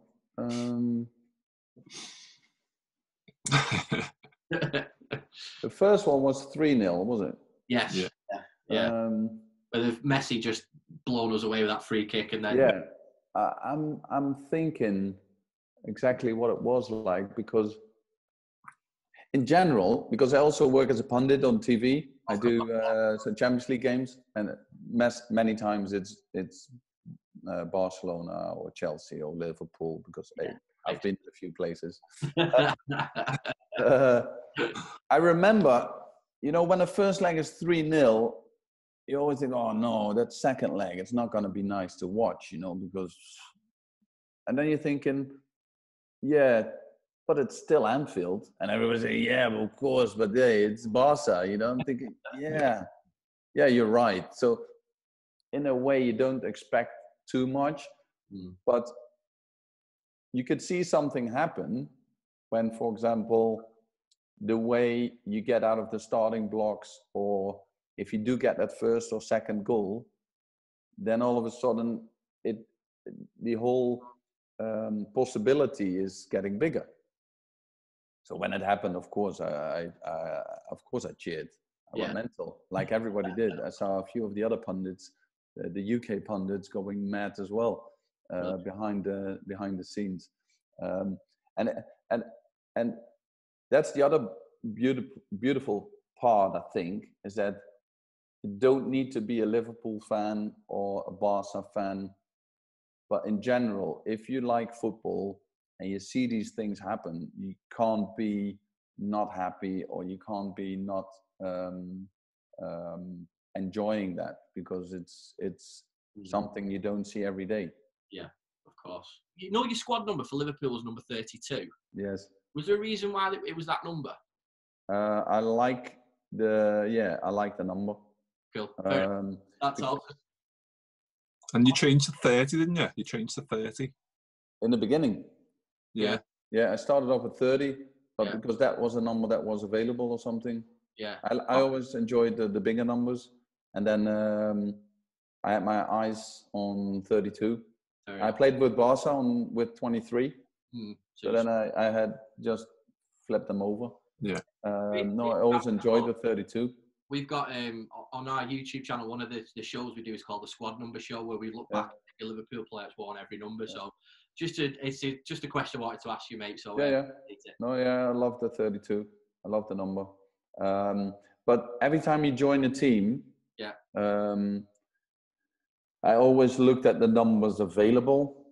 The first one was 3-0, was it? Yes. Yeah. But if Messi just blown us away with that free kick, and then I'm thinking exactly what it was like, because in general, because I also work as a pundit on TV, I do some Champions League games, and many times it's Barcelona or Chelsea or Liverpool, because I've been to a few places. I remember, you know, when the first leg is 3-0, you always think, oh no, that second leg, it's not going to be nice to watch, you know, because, and then you're thinking, yeah, but it's still Anfield, and everybody say, yeah, well, of course, but hey, it's Barca, you know. I'm thinking, yeah, you're right. So in a way, you don't expect too much, but you could see something happen when, for example, the way you get out of the starting blocks, or if you do get that first or second goal, then all of a sudden the whole possibility is getting bigger. So when it happened, of course, I cheered. I went mental, like everybody did. I saw a few of the other pundits, the UK pundits, going mad as well behind the scenes, and that's the other beautiful part, I think, is that you don't need to be a Liverpool fan or a Barca fan, but in general, if you like football and you see these things happen, you can't be not happy, or you can't be not enjoying that, because it's something you don't see every day. Yeah, of course. You know, your squad number for Liverpool was number 32. Yes. Was there a reason why it was that number? I like the number. Cool. That's all. And you changed to 30, didn't you? You changed to 30 in the beginning. Yeah. I started off with 30, but because that was a number that was available or something. Yeah. I always enjoyed the bigger numbers, and then I had my eyes on 32. I played with Barca with 23, so then I had just flipped them over. Yeah. No, I always enjoyed the 32. We've got on our YouTube channel, one of the shows we do is called the Squad Number Show, where we look back at the Liverpool players worn every number. Yeah. So it's just a question I wanted to ask you, mate. So I love the 32. I love the number. But every time you join a team, I always looked at the numbers available.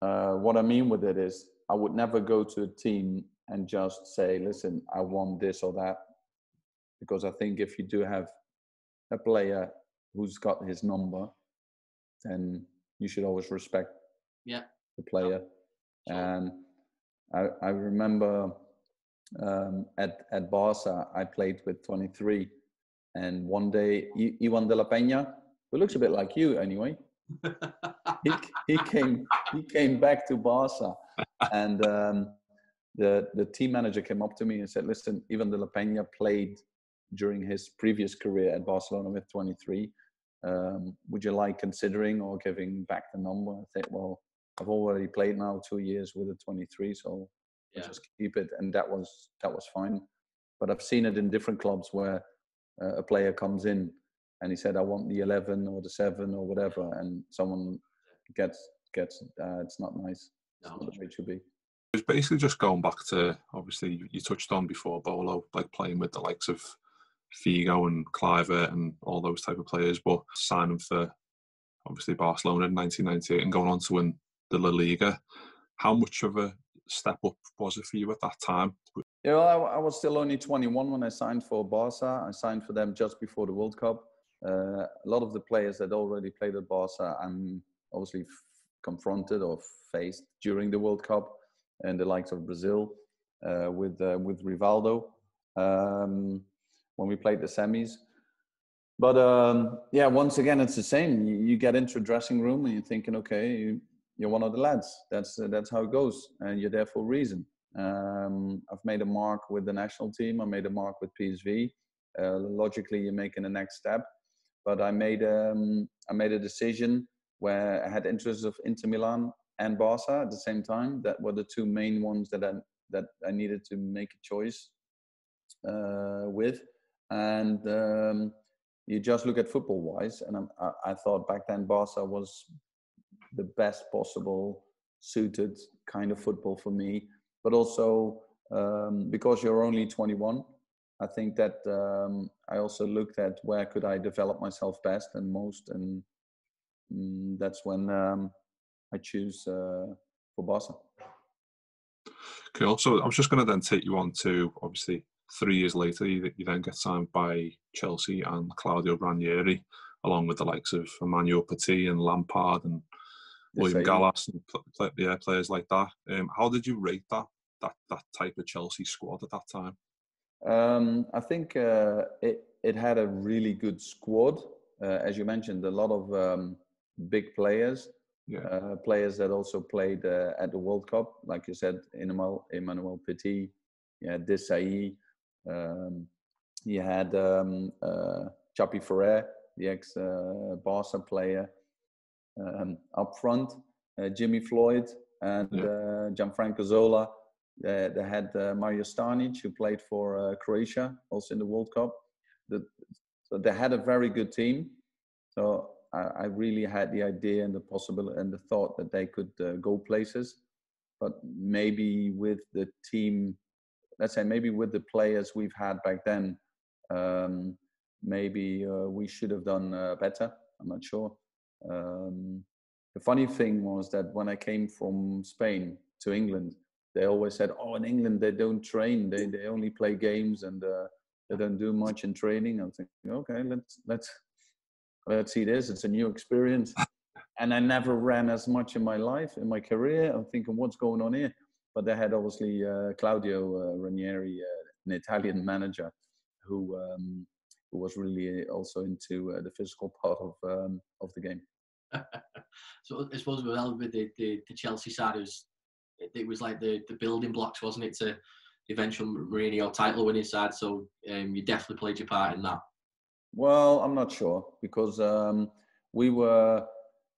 What I mean with it is, I would never go to a team and just say, listen, I want this or that. Because I think if you do have a player who's got his number, then you should always respect the player. Sure. And I remember at Barca, I played with 23. And one day, Iwan de la Peña, who looks a bit like you anyway, he came back to Barca. And the team manager came up to me and said, listen, Iwan de la Peña played during his previous career at Barcelona with 23. Would you like considering or giving back the number? I think, well, I've already played now 2 years with a 23, so I'll just keep it. And that was fine. But I've seen it in different clubs where a player comes in and he said, I want the 11 or the 7 or whatever, and someone gets it's not nice. It's not the way it should be. It's basically just going back to, obviously, you touched on before, Bolo, like playing with the likes of Figo and Kluivert and all those type of players, but signing for obviously Barcelona in 1998 and going on to win the La Liga. How much of a step up was it for you at that time? Yeah, well, I was still only 21 when I signed for Barca. I signed for them just before the World Cup. A lot of the players that already played at Barca, I'm obviously confronted or faced during the World Cup, and the likes of Brazil with Rivaldo. When we played the semis. But once again, it's the same. You get into a dressing room and you're thinking, okay, you're one of the lads. That's how it goes, and you're there for a reason. I've made a mark with the national team. I made a mark with PSV. Logically, you're making the next step. But I made a decision where I had interests of Inter Milan and Barca at the same time. That were the two main ones that I needed to make a choice with. And you just look at football-wise, and I thought back then Barca was the best possible suited kind of football for me. But also because you're only 21, I think that I also looked at where could I develop myself best and most, and that's when I choose for Barca. Cool. So I was just going to then take you on to, obviously, 3 years later, you then get signed by Chelsea and Claudio Ranieri, along with the likes of Emmanuel Petit and Lampard and William Gallas and players like that. How did you rate that type of Chelsea squad at that time? I think it had a really good squad. As you mentioned, a lot of big players. Players that also played at the World Cup, like you said, Emmanuel Petit, Desailly. You had Chapi Ferrer, the ex-Barca player, up front, Jimmy Floyd and Gianfranco Zola. They had Mario Stanic, who played for Croatia, also in the World Cup. so they had a very good team. So I really had the idea and the possibility and the thought that they could go places. But maybe with the team, let's say maybe with the players we've had back then, maybe we should have done better. I'm not sure. The funny thing was that when I came from Spain to England, they always said, "Oh, in England they don't train; they only play games and they don't do much in training." I'm thinking, okay, let's see this. It's a new experience, and I never ran as much in my life, in my career. I'm thinking, what's going on here? But they had obviously Claudio Ranieri, an Italian manager, who was really also into the physical part of the game. So I suppose with the Chelsea side, it was like the building blocks, wasn't it, to the eventual Mourinho title winning side? So you definitely played your part in that. Well, I'm not sure because we were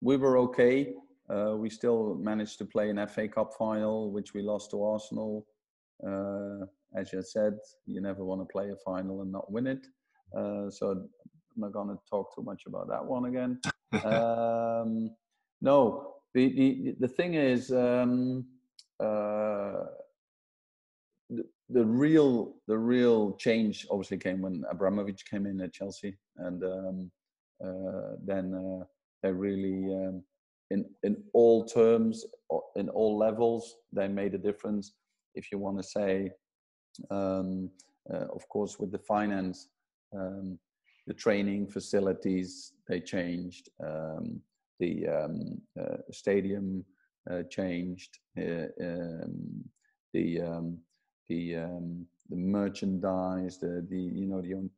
okay. We still managed to play an FA Cup final, which we lost to Arsenal. As you said, you never want to play a final and not win it. So I'm not going to talk too much about that one again. No, the thing is, the real change obviously came when Abramovich came in at Chelsea, and then they really, in all terms, in all levels, they made a difference. If you want to say, of course, with the finance, the training facilities, they changed. The stadium changed. The merchandise, the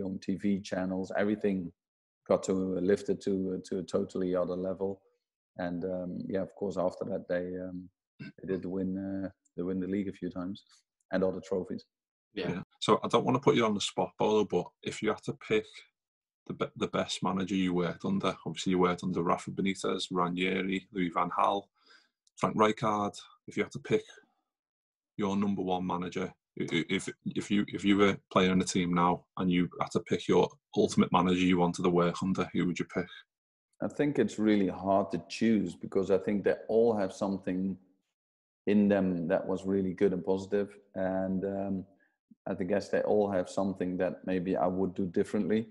own TV channels, everything got lifted to a totally other level. And yeah, of course, after that they did win the league a few times and other trophies. Yeah. So I don't want to put you on the spot, Bolo, but if you had to pick the best manager you worked under, obviously you worked under Rafa Benitez, Ranieri, Louis van Gaal, Frank Rijkaard. If you had to pick your number one manager, if you were playing on a team now and you had to pick your ultimate manager you wanted to work under, who would you pick? I think it's really hard to choose because I think they all have something in them that was really good and positive, and I guess they all have something that maybe I would do differently.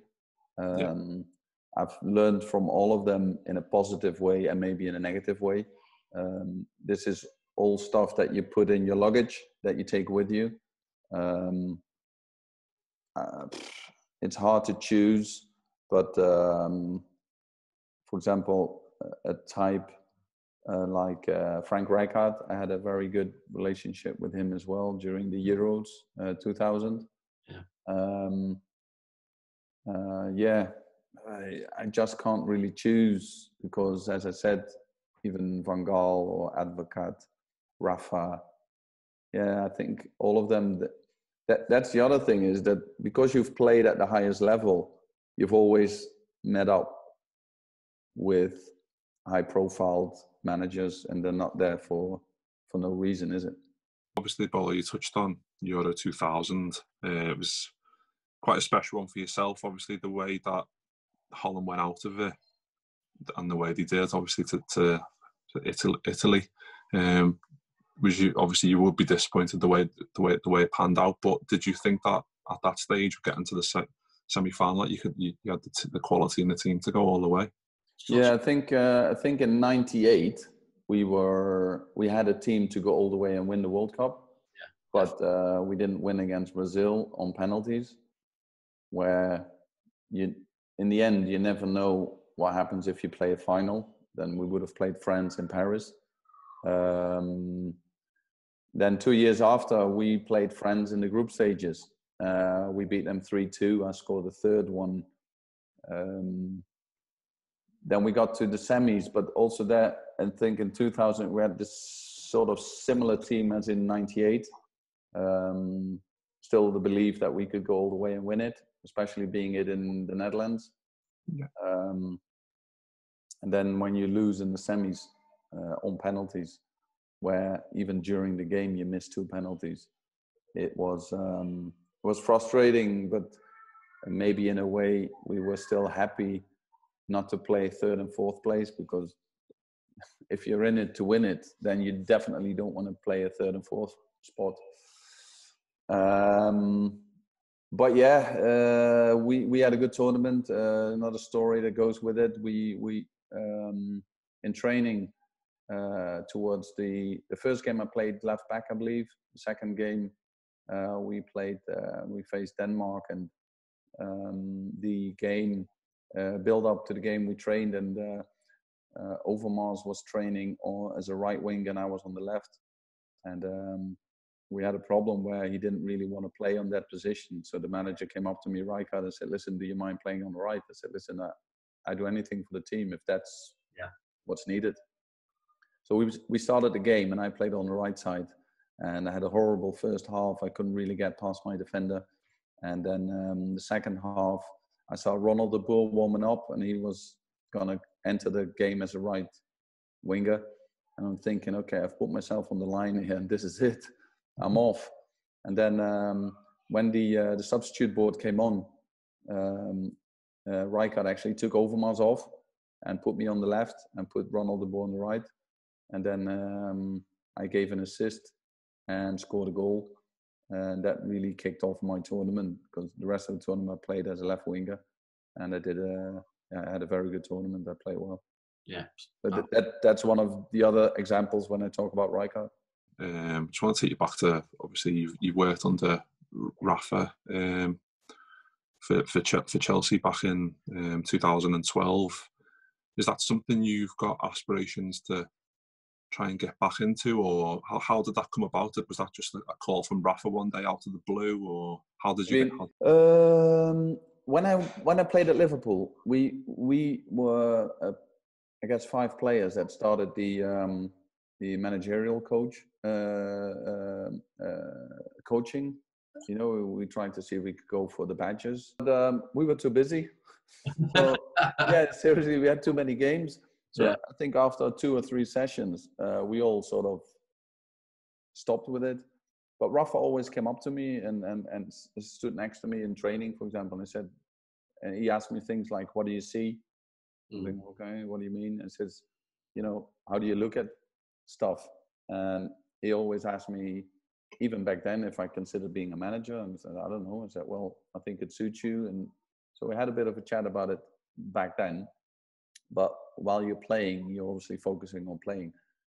I've learned from all of them in a positive way and maybe in a negative way. This is all stuff that you put in your luggage that you take with you. It's hard to choose, but for example, a type like Frank Rijkaard, I had a very good relationship with him as well during the Euros 2000. Yeah. I just can't really choose because, as I said, even Van Gaal or Advocaat, Rafa, yeah, I think all of them. That's the other thing is that because you've played at the highest level, you've always met up with high-profile managers, and they're not there for no reason, is it? Obviously, Bolo, you touched on Euro 2000. It was quite a special one for yourself. Obviously, the way that Holland went out of it and the way they did, obviously to Italy, was you would be disappointed the way it panned out. But did you think that at that stage, getting to the semi-final, you had the quality in the team to go all the way? Yeah, I think in '98 we had a team to go all the way and win the World Cup, but we didn't win against Brazil on penalties, where in the end you never know what happens if you play a final. Then we would have played France in Paris. Then 2 years after, we played France in the group stages. We beat them 3-2. I scored the third one. Then we got to the semis, but also there, I think in 2000, we had this sort of similar team as in '98. Still the belief that we could go all the way and win it, especially being it in the Netherlands. Yeah. And then when you lose in the semis on penalties, where even during the game you missed 2 penalties, it was frustrating. But maybe in a way we were still happy not to play third and fourth place, because if you're in it to win it, then you definitely don't want to play a third and fourth spot. But yeah, we had a good tournament. Another story that goes with it. We in training towards the first game I played left back, I believe. The second game we faced Denmark, and the game build up to the game we trained, and Overmars was training as a right wing and I was on the left, and we had a problem where he didn't really want to play on that position. So the manager came up to me, Rijkaard, and said, listen, do you mind playing on the right? I said, listen, I do anything for the team if that's what's needed. So we started the game and I played on the right side, and I had a horrible first half. I couldn't really get past my defender. And then the second half, I saw Ronald de Boer warming up, and he was going to enter the game as a right winger. And I'm thinking, okay, I've put myself on the line here and this is it. I'm off. And then when the substitute board came on, Rijkaard actually took Overmars off and put me on the left and put Ronald de Boer on the right. And then I gave an assist and scored a goal. And that really kicked off my tournament, because the rest of the tournament I played as a left winger. And I did I had a very good tournament. I played well. Yeah. But that's one of the other examples when I talk about Rijkaard. Just want to take you back to, obviously you've worked under Rafa for Chelsea back in 2012. Is that something you've got aspirations to try and get back into, or how did that come about? Was that just a call from Rafa one day out of the blue, or how did you get? When I played at Liverpool, we were I guess 5 players that started the managerial coaching. You know, we tried to see if we could go for the badges, but we were too busy. So yeah, seriously, we had too many games. So I think after 2 or 3 sessions, we all sort of stopped with it. But Rafa always came up to me and stood next to me in training, for example, and he asked me things like, "What do you see?" I think, okay, what do you mean? And says, you know, how do you look at stuff? And he always asked me, even back then, if I considered being a manager. And I said, I don't know. I said, well, I think it suits you. And so we had a bit of a chat about it back then. But while you're playing, you're obviously focusing on playing.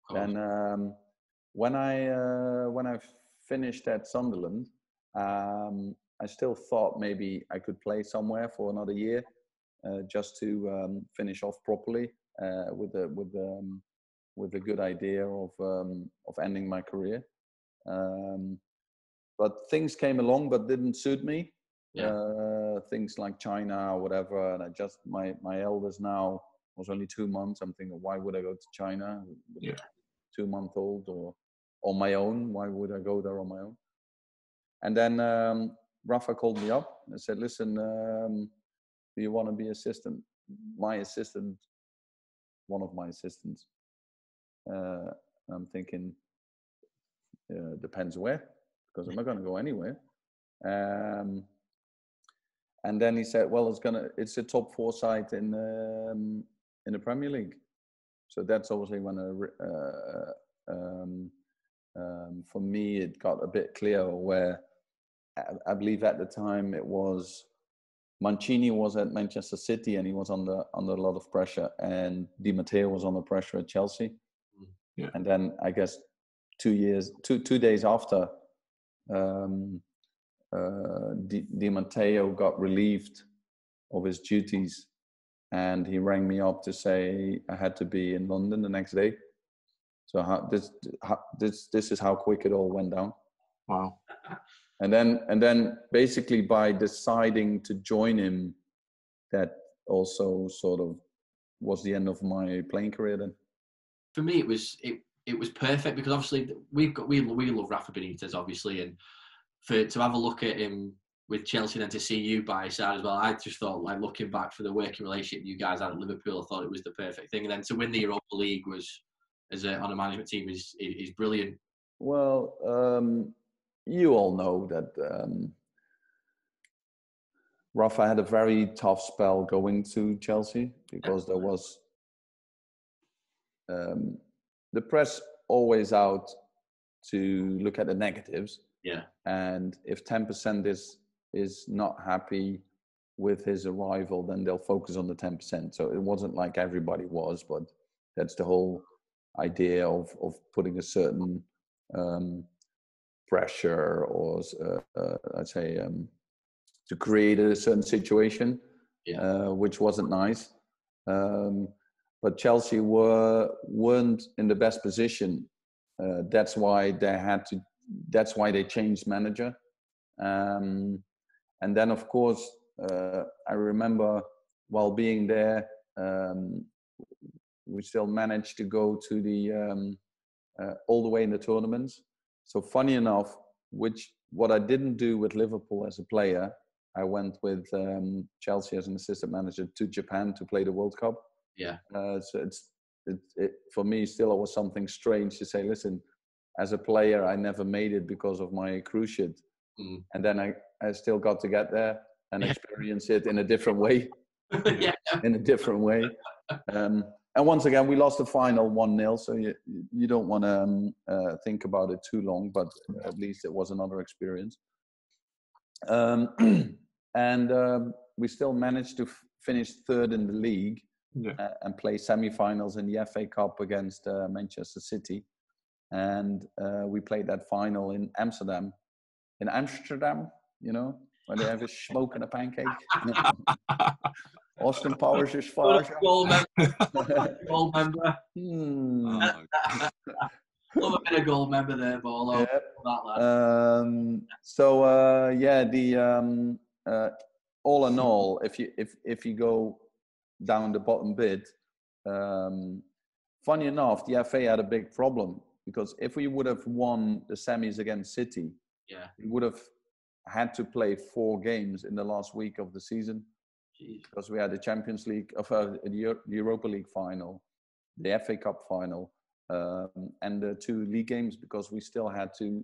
And when I finished at Sunderland, I still thought maybe I could play somewhere for another year, just to finish off properly with a good idea of ending my career. But things came along, but didn't suit me. Things like China or whatever, and my eldest now was only 2 months. I'm thinking, why would I go to China? 2-month-old, or on my own? Why would I go there on my own? And then Rafa called me up and said, listen, do you want to be assistant? My assistant, one of my assistants. I'm thinking, depends where, because I'm not going to go anywhere. And then he said, well, it's a top 4 side in the Premier League. So that's obviously when for me it got a bit clearer, where I believe at the time it was Mancini was at Manchester City and he was under a lot of pressure, and Di Matteo was under pressure at Chelsea. Yeah. And then I guess 2 days after, Di Matteo got relieved of his duties, and he rang me up to say I had to be in London the next day. So this is how quick it all went down. Wow. And then basically by deciding to join him, that also sort of was the end of my playing career then. For me, it was perfect, because obviously we love Rafa Benitez, obviously, and to have a look at him with Chelsea and then to see you by his side as well, I just thought, like, looking back for the working relationship you guys had at Liverpool, I thought it was the perfect thing. And then to win the Europa League on a management team is brilliant. Well, you all know that Rafa had a very tough spell going to Chelsea because there was the press always out to look at the negatives. Yeah. And if 10% is not happy with his arrival, then they'll focus on the 10%. So it wasn't like everybody was, but that's the whole idea of putting a certain pressure or I'd say to create a certain situation, which wasn't nice. But Chelsea weren't in the best position. That's why they changed manager. And then, of course, I remember while being there, we still managed to go to the all the way in the tournaments. So funny enough, what I didn't do with Liverpool as a player, I went with Chelsea as an assistant manager to Japan to play the World Cup. Yeah. So it for me still was something strange to say, listen, as a player, I never made it because of my cruise ship. And then I still got to get there and experience it in a different way. In a different way. And once again, we lost the final 1-0, so you don't want to think about it too long, but at least it was another experience. And we still managed to finish third in the league and play semi-finals in the FA Cup against Manchester City. And we played that final in Amsterdam. In Amsterdam, you know, where they have a smoke and a pancake. Austin Powers is far. Gold member. Love a bit of gold member there, Bolo. All in all, if you go down the bottom bit, funny enough, the FA had a big problem because if we would have won the semis against City, we would have had to play 4 games in the last week of the season. Jeez. Because we had the Champions League, the Europa League final, the FA Cup final, and the 2 league games, because we still had to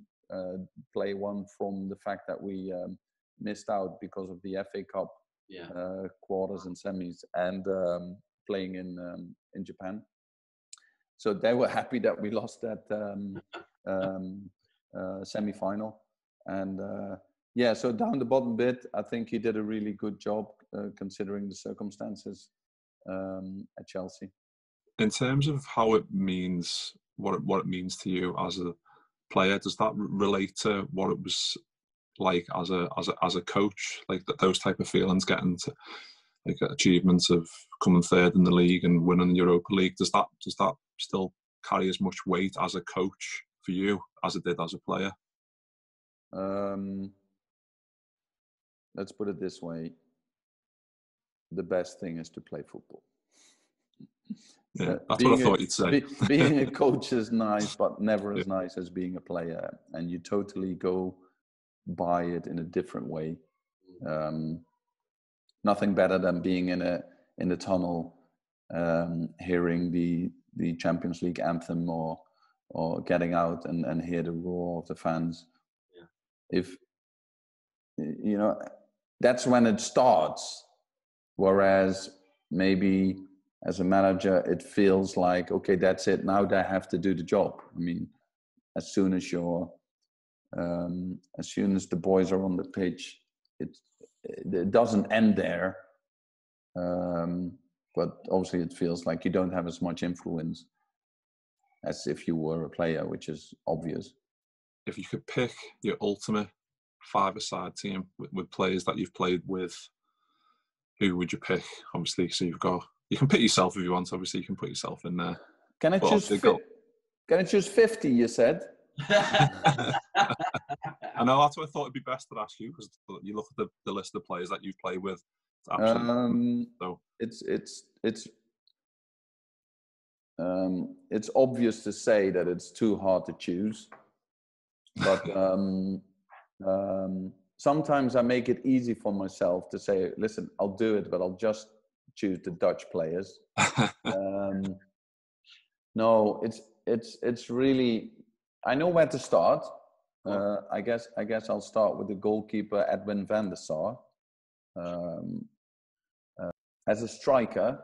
play one from the fact that we missed out because of the FA Cup quarters and semis and playing in Japan. So they were happy that we lost that semi-final. And so down the bottom bit, I think he did a really good job considering the circumstances at Chelsea. In terms of how it means, what it means to you as a player, does that relate to what it was like as a coach? Like those type of feelings, getting to like achievements of coming third in the league and winning the Europa League. Does that still carry as much weight as a coach for you as it did as a player? Let's put it this way. The best thing is to play football. Yeah, that's what I thought you'd say. Being a coach is nice, but never as nice as being a player. And you totally go by it in a different way. Nothing better than being in the tunnel, hearing the Champions League anthem or getting out and hear the roar of the fans. If you know, that's when it starts. Whereas maybe as a manager, it feels like, okay, that's it. Now they have to do the job. I mean, as soon as the boys are on the pitch, it doesn't end there. But obviously, it feels like you don't have as much influence as if you were a player, which is obvious. If you could pick your ultimate 5-a-side team with players that you've played with, who would you pick? Obviously, so you can pick yourself if you want. Obviously, you can put yourself in there. Can I choose 50? You said. I know, that's what I thought it'd be best to ask you, because you look at the list of players that you've played with. It's obvious to say that it's too hard to choose, but sometimes I make it easy for myself to say, listen, I'll do it, but I'll just choose the Dutch players. No, it's really, I know where to start. I guess I'll start with the goalkeeper, Edwin van der Sar. As a striker,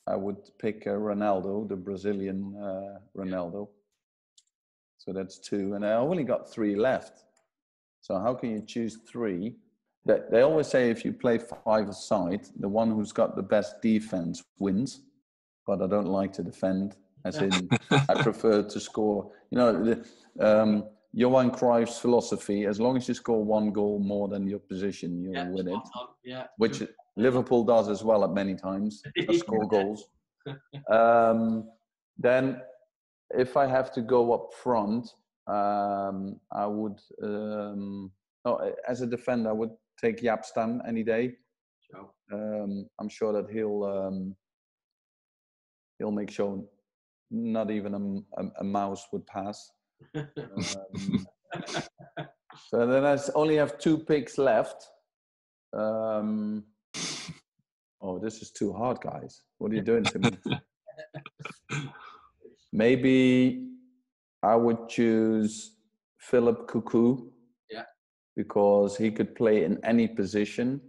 I would pick Ronaldo, the Brazilian Ronaldo. So that's 2, and I only got 3 left. So how can you choose 3? They always say if you play 5-a-side, the one who's got the best defense wins. But I don't like to defend. As in, I prefer to score. You know, Johan Cruyff's philosophy: as long as you score 1 goal more than the opposition, you'll win it. Yeah. Which Liverpool does as well at many times. Score goals. Then, if I have to go up front, I would. As a defender, I would take Jaap Stam any day. Sure. I'm sure that he'll make sure not even a mouse would pass. So then I only have 2 picks left. Oh, this is too hard, guys. What are you doing to me? Maybe I would choose Philip Cocu. Yeah. Because he could play in any position.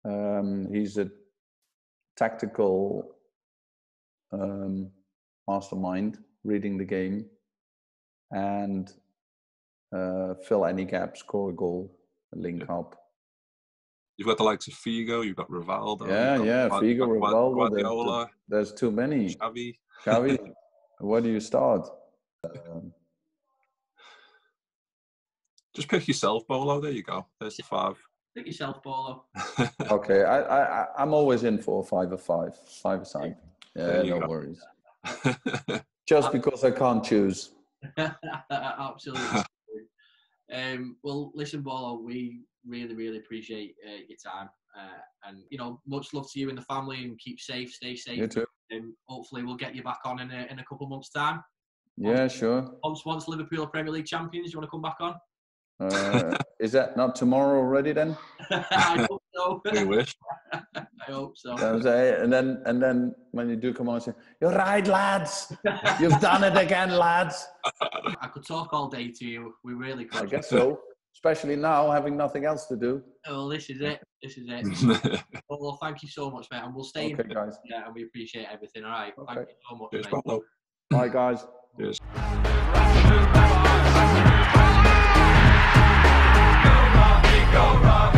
He's a tactical mastermind, reading the game, and fill any gap, score a goal, link up. You've got the likes of Figo, you've got Rivaldo. Yeah, Figo, Rivaldo. Guardiola, there's too many. Xavi. Where do you start? Just pick yourself, Bolo. There you go. There's the 5. Pick yourself, Bolo. Okay, I'm always in for a 5-a-side. Yeah, no worries. Just because I can't choose. Absolutely. Well, listen, Bolo, we really, really appreciate your time. And, you know, much love to you and the family, and keep safe, stay safe. You too. And hopefully we'll get you back on in a couple of months' time. Yeah, sure. Once Liverpool are Premier League champions, you want to come back on? Is that not tomorrow already then? I hope so. We wish. I hope so. And then when you do come on, say, "You're right, lads. You've done it again, lads." I could talk all day to you. We really could. I guess so. Especially now, having nothing else to do. Oh, this is it. Well, thank you so much, mate. And we'll stay in touch, guys. Yeah, and we appreciate everything. All right. Okay. Thank you so much, Cheers, mate. Bolo. Bye, guys. Cheers. Go Robbie, go Robbie.